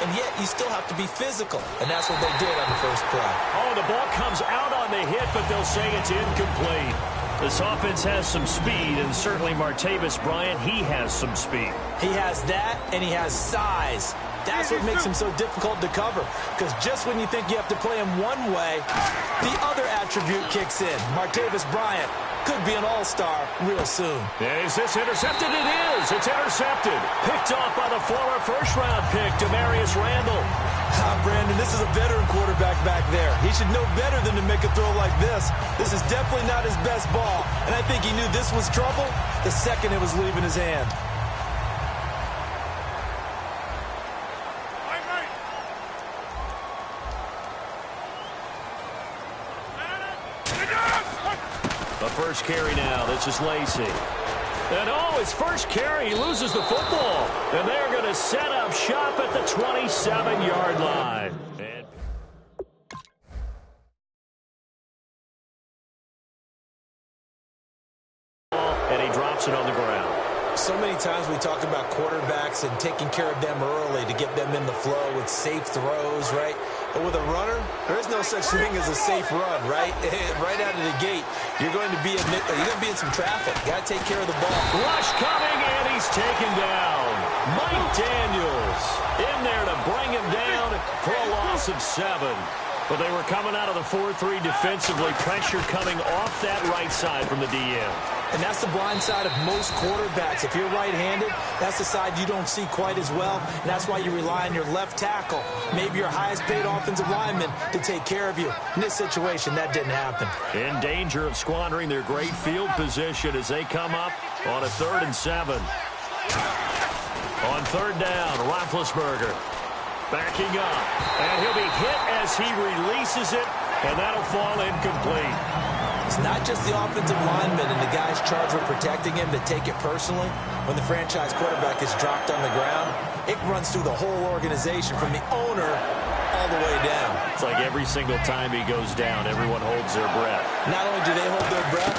C: And yet, you still have to be physical. And that's what they did on the first play.
B: Oh, the ball comes out on the hit, but they'll say it's incomplete. This offense has some speed, and certainly Martavis Bryant, he has some speed.
C: He has that, and he has size. That's what makes him so difficult to cover. Because just when you think you have to play him one way, the other attribute kicks in. Martavis Bryant could be an all-star real soon.
B: Is this intercepted? It is. It's intercepted. Picked off by the former first-round pick, Demarius Randall.
C: Brandon, this is a veteran quarterback back there. He should know better than to make a throw like this. This is definitely not his best ball. And I think he knew this was trouble the second it was leaving his hand.
B: The first carry now. This is Lacey. And his first carry, he loses the football. And they're going to set up shop at the 27-yard line. And he drops it on the ground.
C: So many times we talk about quarterbacks and taking care of them early to get them in the flow with safe throws, right? But with a runner, there is no such thing as a safe run, right? Right out of the gate, you're going to be in some traffic. Got to take care of the ball.
B: Rush coming, and he's taken down. Mike Daniels in there to bring him down for a loss of 7. But they were coming out of the 4-3 defensively. Pressure coming off that right side from the DM.
C: And that's the blind side of most quarterbacks. If you're right-handed, that's the side you don't see quite as well. And that's why you rely on your left tackle, maybe your highest-paid offensive lineman, to take care of you. In this situation, that didn't happen.
B: In danger of squandering their great field position as they come up on a 3rd and 7. On 3rd down, Roethlisberger backing up. And he'll be hit as he releases it, and that'll fall incomplete.
C: It's not just the offensive linemen and the guys charged with protecting him that take it personally. When the franchise quarterback is dropped on the ground, it runs through the whole organization from the owner all the way down.
B: It's like every single time he goes down, everyone holds their breath.
C: Not only do they hold their breath,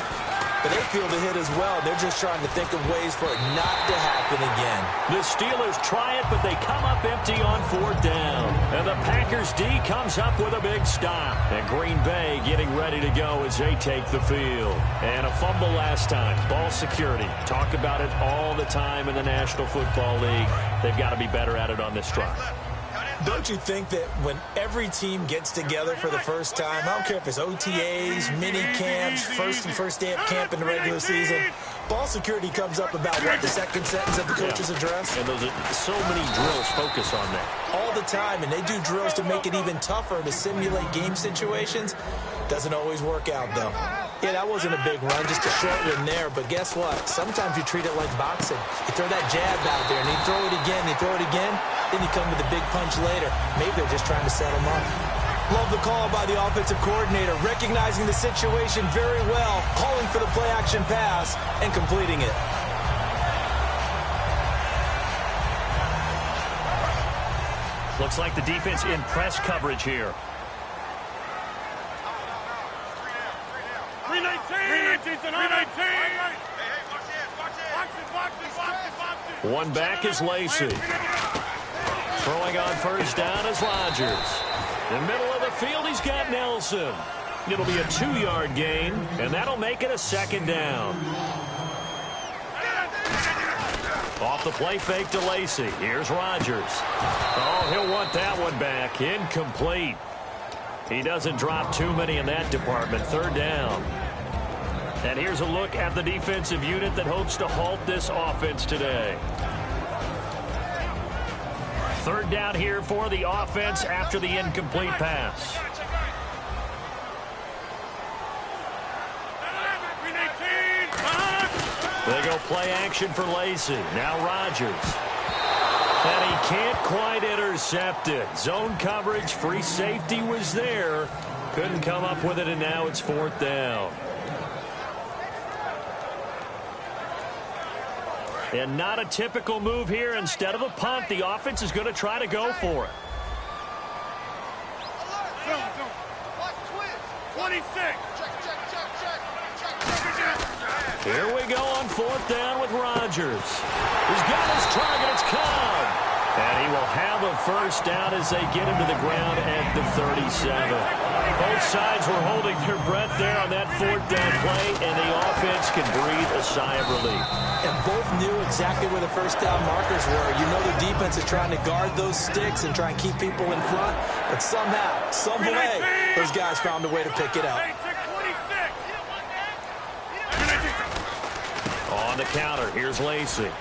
C: but they feel the hit as well. They're just trying to think of ways for it not to happen again.
B: The Steelers try it, but they come up empty on 4th down. And the Packers D comes up with a big stop. And Green Bay getting ready to go as they take the field. And a fumble last time. Ball security. Talk about it all the time in the National Football League. They've got to be better at it on this drive.
C: Don't you think that when every team gets together for the first time, I don't care if it's OTAs, mini camps, first day of camp in the regular season, ball security comes up about what, the second sentence of the coach's address?
B: And those are so many drills focus on that.
C: All the time, and they do drills to make it even tougher to simulate game situations. Doesn't always work out, though. Yeah, that wasn't a big run, just a short one there. But guess what? Sometimes you treat it like boxing. You throw that jab out there, and you throw it again, you throw it again, then you come with a big punch later. Maybe they're just trying to set them up. Love the call by the offensive coordinator, recognizing the situation very well, calling for the play-action pass, and completing it.
B: Looks like the defense in press coverage here. 1 back is Lacey. Throwing on 1st down is Rodgers. In the middle of the field, he's got Nelson. It'll be a 2-yard gain, and that'll make it a 2nd down. Off the play fake to Lacey. Here's Rodgers. Oh, he'll want that one back. Incomplete. He doesn't drop too many in that department. 3rd down. And here's a look at the defensive unit that hopes to halt this offense today. 3rd down here for the offense after the incomplete pass. They go play action for Lacey. Now Rodgers. And he can't quite intercept it. Zone coverage, free safety was there. Couldn't come up with it, and now it's 4th down. And not a typical move here. Instead of a punt, the offense is going to try to go for it.
A: 26.
B: Here we go on 4th down with Rodgers. He's got his target. It's Cobb. And he will have a 1st down as they get him to the ground at the 37. Both sides were holding their breath there on that 4th down play, and the offense can breathe a sigh of relief.
C: And both knew exactly where the 1st down markers were. You know the defense is trying to guard those sticks and try and keep people in front, but somehow, some way, those guys found a way to pick it up.
B: On the counter, here's Lacey.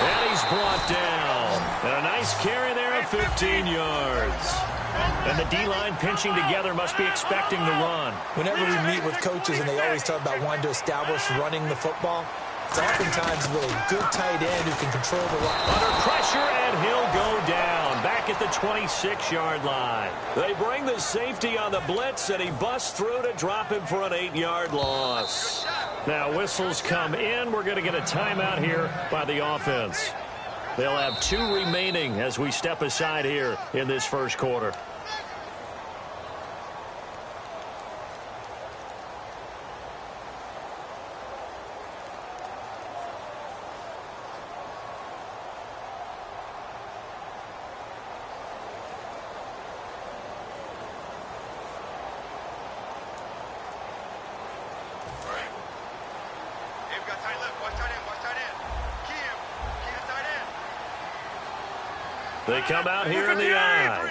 B: And he's brought down. And a nice carry there of 15 yards. And the D-line pinching together must be expecting the run.
C: Whenever we meet with coaches and they always talk about wanting to establish running the football, it's oftentimes with a good tight end who can control the run.
B: Under pressure, and he'll go down. Back at the 26-yard line. They bring the safety on the blitz, and he busts through to drop him for an 8-yard loss. Now whistles come in. We're going to get a timeout here by the offense. They'll have 2 remaining as we step aside here in this first quarter. They come out here in the eye.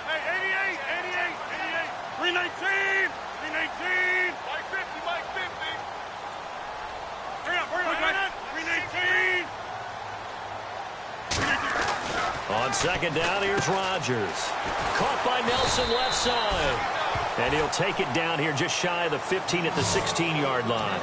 A: Hey, 88, 319, 319. Mike 50, Mike 50. Hurry up, 319.
B: On 2nd down, here's Rodgers. Caught by Nelson left side. And he'll take it down here just shy of the 15 at the 16-yard line.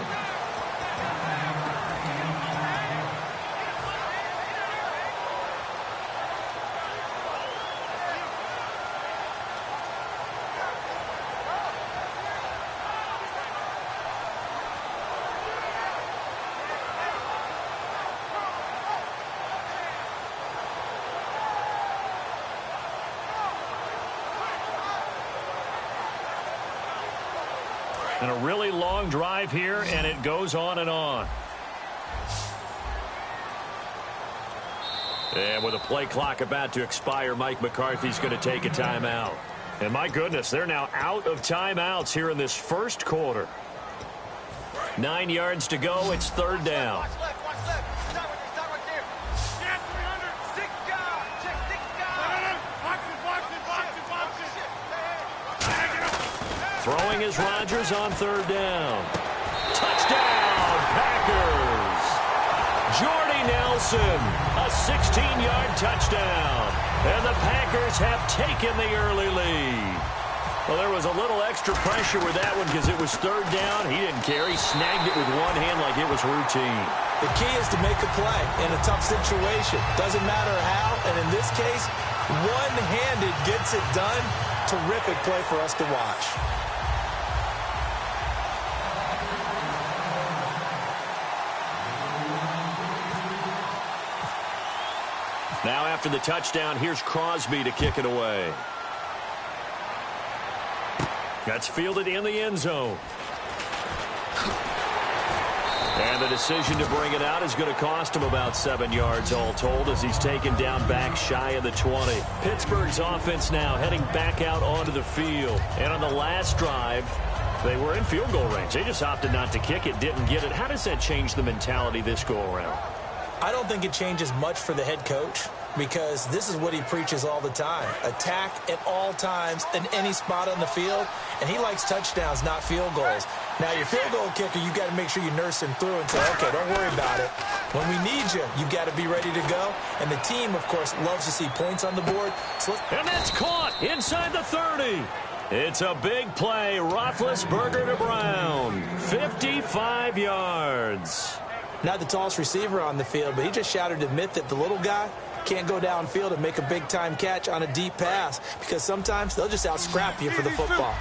B: And a really long drive here, and it goes on and on. And with a play clock about to expire, Mike McCarthy's going to take a timeout. And my goodness, they're now out of timeouts here in this first quarter. 9 yards to go. It's third down. Throwing is Rodgers on third down. Touchdown, Packers. Jordy Nelson, a 16-yard touchdown. And the Packers have taken the early lead. Well, there was a little extra pressure with that one because it was third down. He didn't care. He snagged it with one hand like it was routine.
C: The key is to make a play in a tough situation. Doesn't matter how, and in this case, one-handed gets it done. Terrific play for us to watch.
B: Now after the touchdown, here's Crosby to kick it away. That's fielded in the end zone. And the decision to bring it out is going to cost him about 7 yards all told as he's taken down back shy of the 20. Pittsburgh's offense now heading back out onto the field. And on the last drive, they were in field goal range. They just opted not to kick it, didn't get it. How does that change the mentality this go-around?
C: I don't think it changes much for the head coach because this is what he preaches all the time. Attack at all times in any spot on the field, and he likes touchdowns, not field goals. Now, your field goal kicker, you've got to make sure you nurse him through and say, okay, don't worry about it. When we need you, you've got to be ready to go. And the team, of course, loves to see points on the board.
B: And that's caught inside the 30. It's a big play. Roethlisberger to Brown. 55 yards.
C: Not the tallest receiver on the field, but he just shouted to admit that the little guy can't go downfield and make a big-time catch on a deep pass because sometimes they'll just out-scrap you for the football.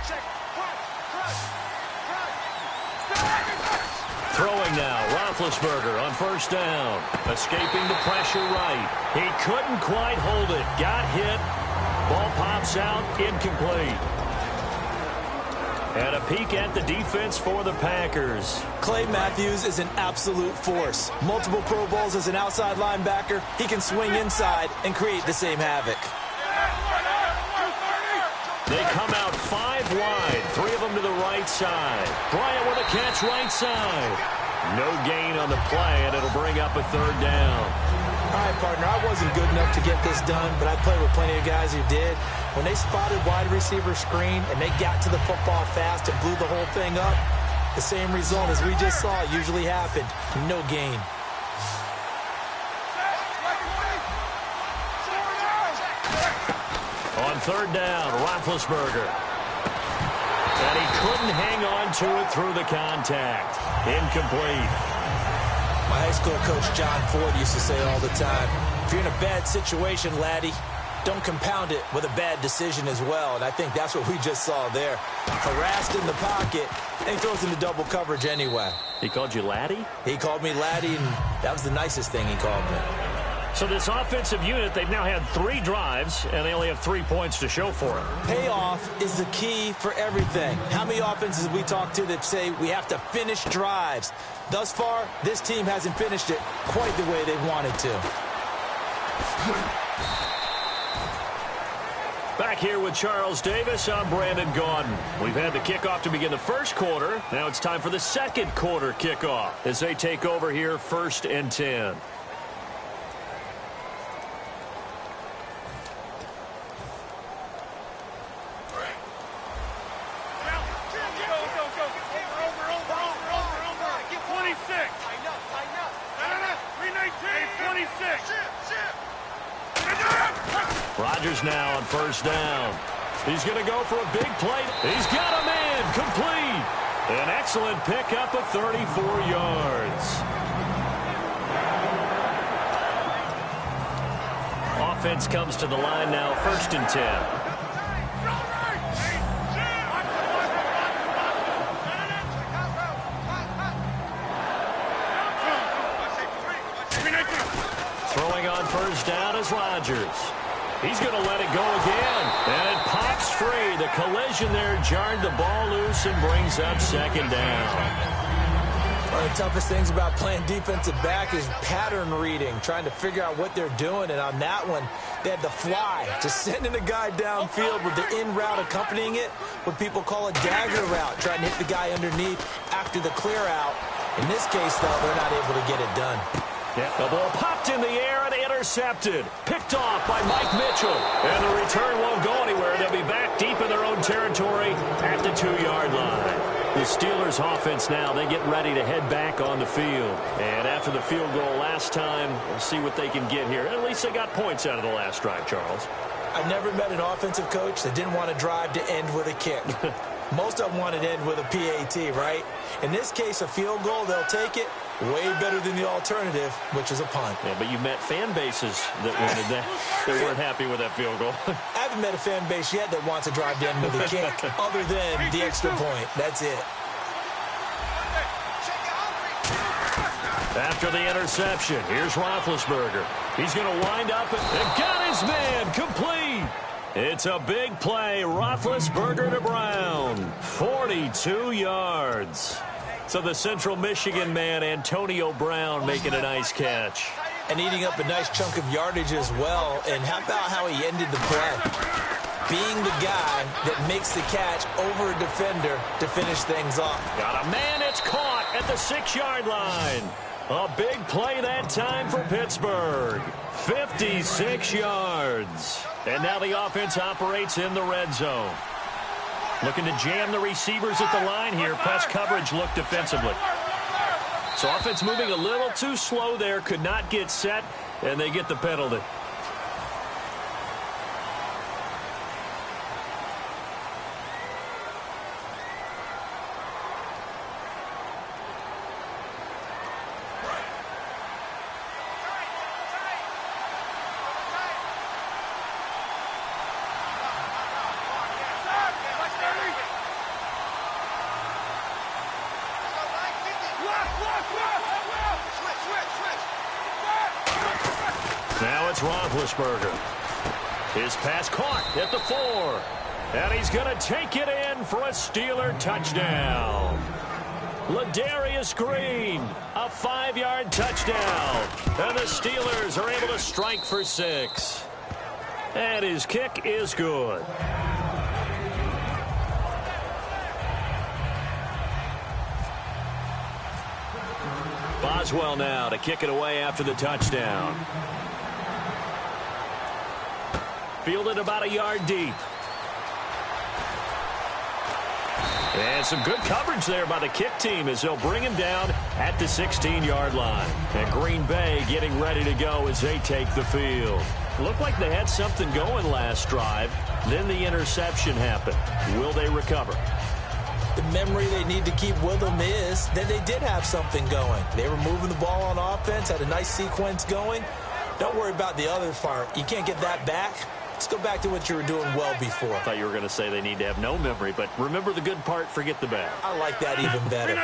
B: Throwing now, Roethlisberger on first down. Escaping the pressure right. He couldn't quite hold it. Got hit. Ball pops out. Incomplete. And a peek at the defense for the Packers.
C: Clay Matthews is an absolute force. Multiple Pro Bowls as an outside linebacker. He can swing inside and create the same havoc.
B: They come out 5 wide, 3 of them to the right side. Bryant with a catch right side. No gain on the play, and it'll bring up a third down.
C: All right, partner, I wasn't good enough to get this done, but I played with plenty of guys who did. When they spotted wide receiver screen and they got to the football fast and blew the whole thing up, the same result as we just saw usually happened. No gain.
B: On third down, Roethlisberger. And he couldn't hang on to it through the contact. Incomplete.
C: My high school coach, John Ford, used to say all the time, if you're in a bad situation, laddie, don't compound it with a bad decision as well. And I think that's what we just saw there. Harassed in the pocket, and he throws into double coverage anyway.
B: He called you laddie?
C: He called me laddie, and that was the nicest thing he called me.
B: So this offensive unit, they've now had 3 drives, and they only have 3 points to show for it.
C: Payoff is the key for everything. How many offenses we talk to that say we have to finish drives? Thus far, this team hasn't finished it quite the way they wanted to.
B: Back here with Charles Davis, I'm Brandon Gaudin. We've had the kickoff to begin the first quarter. Now it's time for the second quarter kickoff as they take over here 1st and 10. Rodgers now on first down. He's going to go for a big play. He's got a man complete. An excellent pickup of 34 yards. Offense comes to the line now, 1st and 10. Throwing on first down is Rodgers. He's going to let it go again. And it pops free. The collision there jarred the ball loose and brings up second down.
C: One of the toughest things about playing defensive back is pattern reading, trying to figure out what they're doing. And on that one, they had the fly, just sending a guy downfield with the in route accompanying it, what people call a dagger route, trying to hit the guy underneath after the clear out. In this case, though, they're not able to get it done.
B: Yeah, the ball popped in the air and intercepted. Picked off by Mike Mitchell. And the return won't go anywhere. They'll be back deep in their own territory at the 2-yard line. The Steelers offense now, they get ready to head back on the field. And after the field goal last time, we'll see what they can get here. At least they got points out of the last drive, Charles.
C: I've never met an offensive coach that didn't want to drive to end with a kick. Most of them want to end with a PAT, right? In this case, a field goal, they'll take it. Way better than the alternative, which is a punt.
B: Yeah, but you met fan bases that wanted that. They weren't happy with that field goal.
C: I haven't met a fan base yet that wants to drive down with a kick other than the extra point. That's it.
B: After the interception, here's Roethlisberger. He's going to wind up and got his man complete. It's a big play. Roethlisberger to Brown. 42 yards. So the Central Michigan man, Antonio Brown, making a nice catch.
C: And eating up a nice chunk of yardage as well. And how about how he ended the play? Being the guy that makes the catch over a defender to finish things off.
B: Got a man, it's caught at the 6-yard line. A big play that time for Pittsburgh. 56 yards. And now the offense operates in the red zone. Looking to jam the receivers at the line here. Press coverage look defensively. So offense moving a little too slow there. Could not get set, and they get the penalty. Now it's Roethlisberger. His pass caught at the 4. And he's going to take it in for a Steeler touchdown. Ladarius Green, a 5-yard touchdown. And the Steelers are able to strike for 6. And his kick is good. Boswell now to kick it away after the touchdown. Fielded about a yard deep. And some good coverage there by the kick team as they'll bring him down at the 16-yard line. And Green Bay getting ready to go as they take the field. Looked like they had something going last drive. Then the interception happened. Will they recover?
C: The memory they need to keep with them is that they did have something going. They were moving the ball on offense, had a nice sequence going. Don't worry about the other part. You can't get that back. Let's go back to what you were doing well before.
B: I thought you were going to say they need to have no memory, but remember the good part, forget the bad.
C: I like that even better.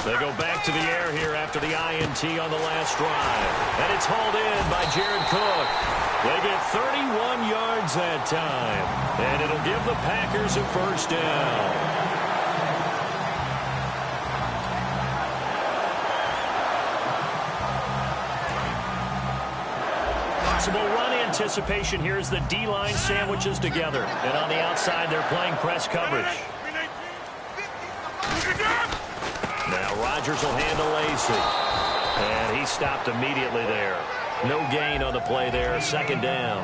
B: They go back to the air here after the INT on the last drive. And it's hauled in by Jared Cook. They get 31 yards that time. And it'll give the Packers a first down. Possible run anticipation here as the D-line sandwiches together. And on the outside, they're playing press coverage. Now Rodgers will handle Lacey. And he stopped immediately there. No gain on the play there. Second down.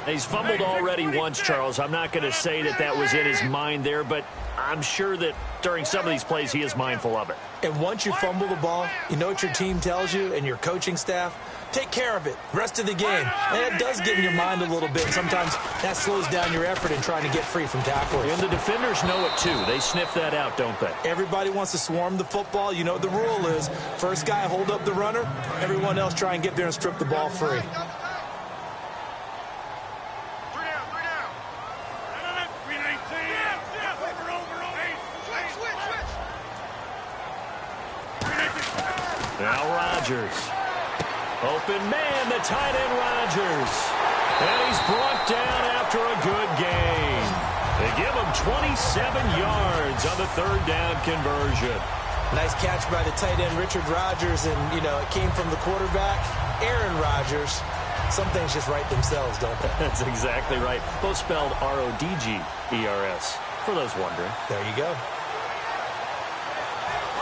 B: He's fumbled already once, Charles. I'm not going to say that that was in his mind there, but I'm sure that during some of these plays he is mindful of it.
C: And once you fumble the ball, you know what your team tells you and your coaching staff? Take care of it. Rest of the game. And it does get in your mind a little bit. Sometimes that slows down your effort in trying to get free from tacklers.
B: And the defenders know it too. They sniff that out, don't they?
C: Everybody wants to swarm the football. You know what the rule is. First guy hold up the runner. Everyone else try and get there and strip the ball free.
B: Now Rodgers. Open man, the tight end Rodgers. And he's brought down after a good gain. They give him 27 yards on the third down conversion.
C: Nice catch by the tight end, Richard Rodgers, and, you know, it came from the quarterback, Aaron Rodgers. Some things just write themselves, don't they?
B: That's exactly right. Both spelled R-O-D-G-E-R-S, for those wondering.
C: There you go.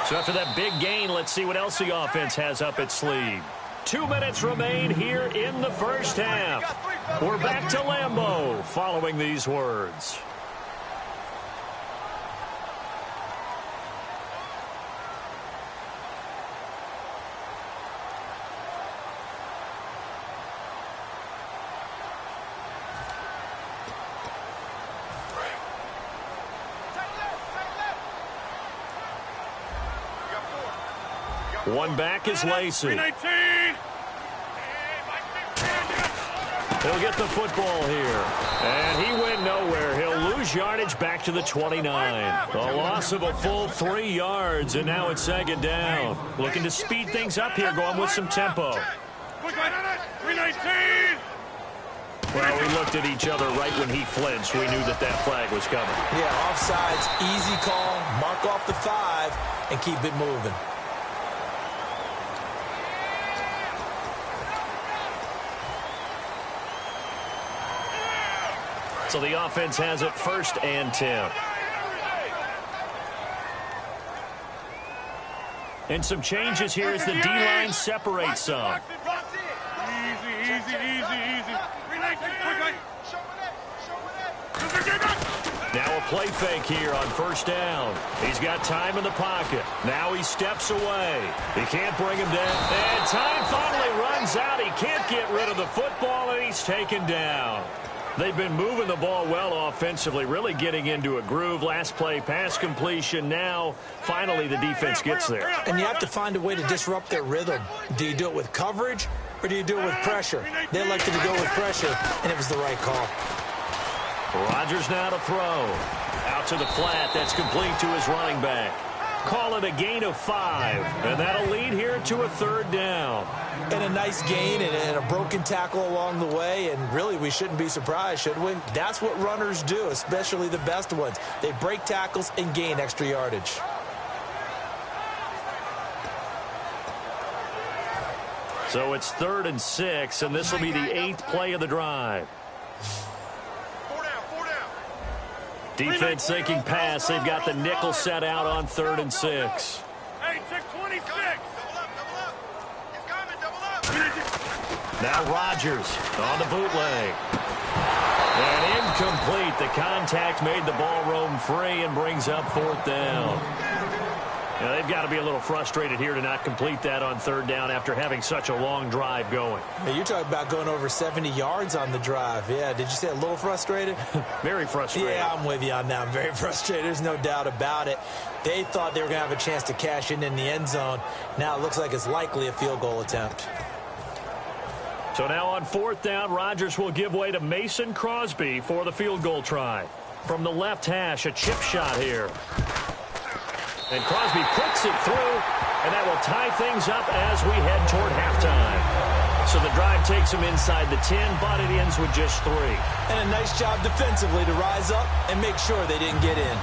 B: So after that big gain, let's see what else the offense has up its sleeve. 2 minutes remain here in the first half. We're back to Lambeau following these words. One back is Lacey. He'll get the football here. And he went nowhere. He'll lose yardage back to the 29. A loss of a full 3 yards, and now it's second down. Looking to speed things up here, going with some tempo. Well, we looked at each other right when he flinched. We knew that that flag was coming.
C: Yeah, offsides, easy call. Mark off the 5 and keep it moving.
B: So the offense has it 1st and 10. And some changes here as the D-line separates some.
E: Easy.
B: Now a play fake here on 1st down. He's got time in the pocket. Now he steps away. He can't bring him down. And time finally runs out. He can't get rid of the football, and he's taken down. They've been moving the ball well offensively, really getting into a groove. Last play, pass completion. Now, finally, the defense gets there.
C: And you have to find a way to disrupt their rhythm. Do you do it with coverage, or do you do it with pressure? They elected to go with pressure, and it was the right call.
B: Rodgers now to throw. Out to the flat. That's complete to his running back. Call it a gain of 5, and that'll lead here to a 3rd down.
C: And a nice gain and a broken tackle along the way, and really we shouldn't be surprised, should we? That's what runners do, especially the best ones. They break tackles and gain extra yardage.
B: So it's 3rd and 6, and this will be the 8th play of the drive. Defense thinking pass. They've got the nickel set out on 3rd and 6.
E: Hey, check 26.
B: Now Rodgers on the bootleg. And incomplete. The contact made the ball roam free and brings up 4th down. Now, they've got to be a little frustrated here to not complete that on 3rd down after having such a long drive going.
C: Hey, you're talking about going over 70 yards on the drive. Yeah, did you say a little frustrated?
B: Very frustrated.
C: Yeah, I'm with you on that. I'm very frustrated. There's no doubt about it. They thought they were going to have a chance to cash in the end zone. Now it looks like it's likely a field goal attempt.
B: So now on 4th down, Rodgers will give way to Mason Crosby for the field goal try. From the left hash, a chip shot here. And Crosby puts it through, and that will tie things up as we head toward halftime. So the drive takes them inside the 10, but it ends with just 3.
C: And a nice job defensively to rise up and make sure they didn't get in.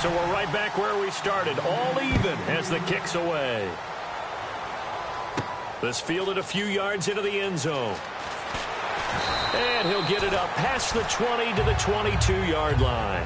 B: So we're right back where we started, all even as the kick's away. This fielded a few yards into the end zone. And he'll get it up past the 20 to the 22-yard line.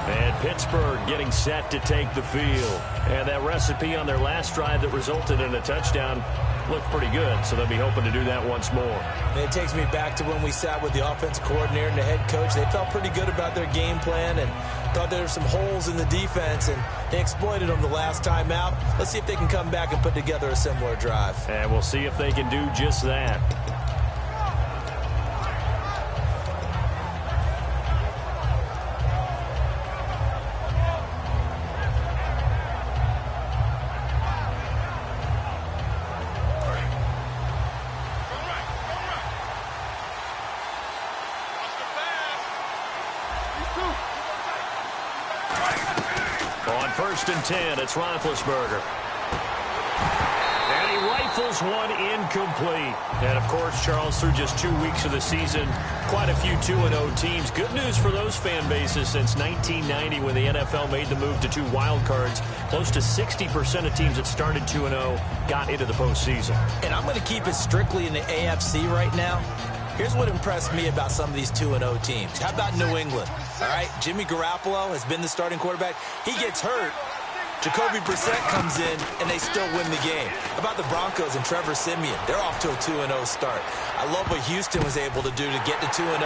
B: And Pittsburgh getting set to take the field. And that recipe on their last drive that resulted in a touchdown looked pretty good, so they'll be hoping to do that once more.
C: And it takes me back to when we sat with the offensive coordinator and the head coach. They felt pretty good about their game plan and thought there were some holes in the defense, and they exploited them the last time out. Let's see if they can come back and put together a similar drive.
B: And we'll see if they can do just that. first and 10, it's Roethlisberger. And he rifles one incomplete. And, of course, Charles, through just 2 weeks of the season, quite a few 2-0 teams. Good news for those fan bases since 1990 when the NFL made the move to 2 wild cards. Close to 60% of teams that started 2-0 got into the postseason.
C: And I'm going to keep it strictly in the AFC right now. Here's what impressed me about some of these 2-0 teams. How about New England? All right, Jimmy Garoppolo has been the starting quarterback. He gets hurt. Jacoby Brissett comes in, and they still win the game. How about the Broncos and Trevor Siemian? They're off to a 2-0 start. I love what Houston was able to do to get to 2-0.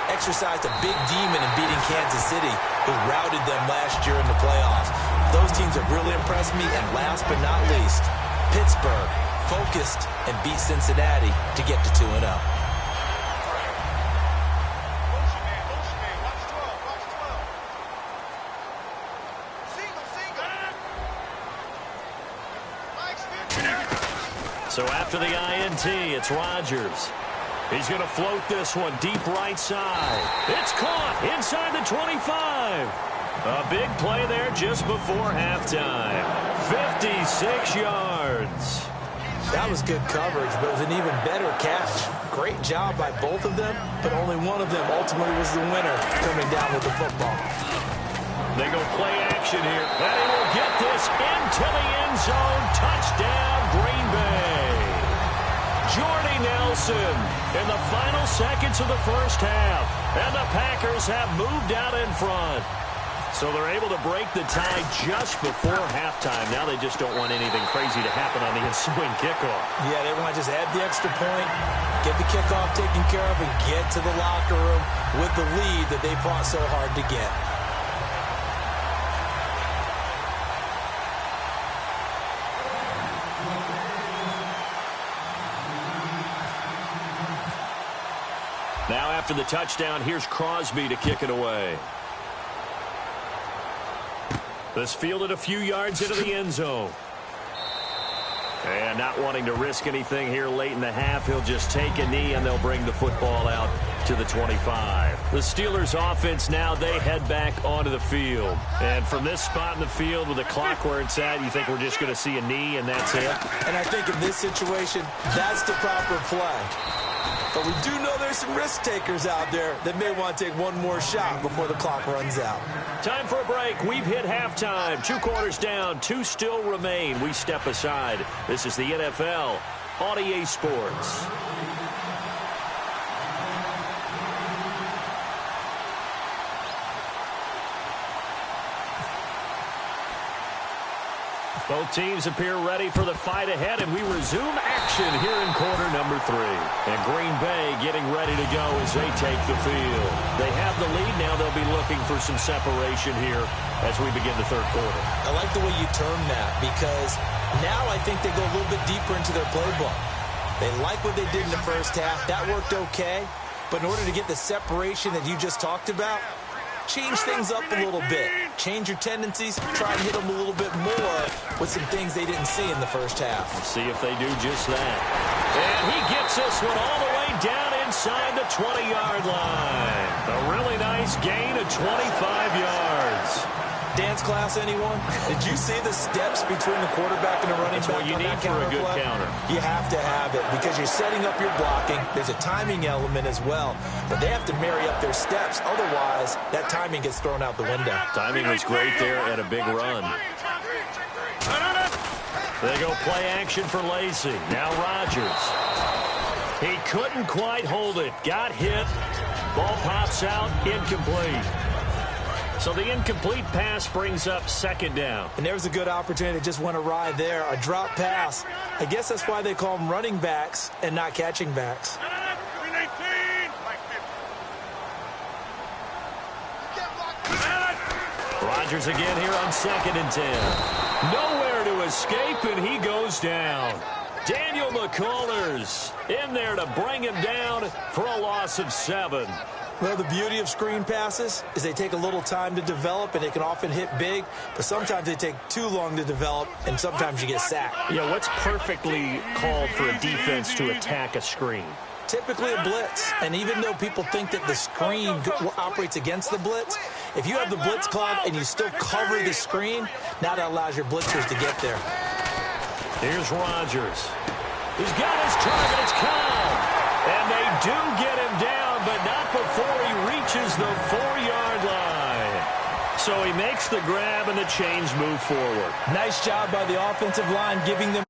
C: Exercised a big demon in beating Kansas City, who routed them last year in the playoffs. Those teams have really impressed me, and last but not least, Pittsburgh focused and beat Cincinnati to get to 2-0.
B: So after the INT, it's Rodgers. He's going to float this one deep right side. It's caught inside the 25. A big play there just before halftime. 56 yards.
C: That was good coverage, but it was an even better catch. Great job by both of them, but only one of them ultimately was the winner coming down with the football.
B: They go play action here. And he will get this into the end zone. Touchdown, Green Bay. Jordy Nelson in the final seconds of the first half. And the Packers have moved out in front. So they're able to break the tie just before halftime. Now they just don't want anything crazy to happen on the ensuing kickoff.
C: Yeah, they want to just add the extra point, get the kickoff taken care of, and get to the locker room with the lead that they fought so hard to get.
B: Now after the touchdown, here's Crosby to kick it away. This fielded a few yards into the end zone. And not wanting to risk anything here late in the half, he'll just take a knee and they'll bring the football out to the 25. The Steelers offense now, they head back onto the field. And from this spot in the field with the clock where it's at, you think we're just going to see a knee and that's it?
C: And I think in this situation, that's the proper play. But we do know there's some risk takers out there that may want to take one more shot before the clock runs out.
B: Time for a break. We've hit halftime. 2 quarters down. 2 still remain. We step aside. This is the NFL on EA Sports. Both teams appear ready for the fight ahead, and we resume action here in quarter number 3. And Green Bay getting ready to go as they take the field. They have the lead. Now they'll be looking for some separation here as we begin the third quarter.
C: I like the way you term that because now I think they go a little bit deeper into their playbook. They like what they did in the first half. That worked okay. But in order to get the separation that you just talked about, change things up a little bit. Change your tendencies. Try and hit them a little bit more with some things they didn't see in the first half.
B: Let's see if they do just that. And he gets this one all the way down inside the 20-yard line. A really nice gain of 25 yards.
C: Dance class, anyone? Did you see the steps between the quarterback and the running back?
B: That's what you need for a good counter.
C: You have to have it because you're setting up your blocking. There's a timing element as well. But they have to marry up their steps. Otherwise, that timing gets thrown out the window.
B: Timing was great there and a big run. They go play action for Lacy. Now Rodgers. He couldn't quite hold it. Got hit. Ball pops out. Incomplete. So the incomplete pass brings up second down.
C: And there's a good opportunity that just went awry there. A drop pass. I guess that's why they call them running backs and not catching backs.
B: Rodgers again here on 2nd and 10. Nowhere to escape, and he goes down. Daniel McCullers in there to bring him down for a loss of 7.
C: Well, the beauty of screen passes is they take a little time to develop, and they can often hit big, but sometimes they take too long to develop, and sometimes you get sacked.
B: Yeah, what's perfectly called for a defense to attack a screen?
C: typically a blitz. And even though people think that the screen operates against the blitz, if you have the blitz clogged and you still cover the screen, now that allows your blitzers to get there.
B: Here's Rodgers. He's got his target. It's Kyle. And they do get him down, but not before he reaches the 4-yard line. So he makes the grab and the chains move forward.
C: Nice job by the offensive line giving them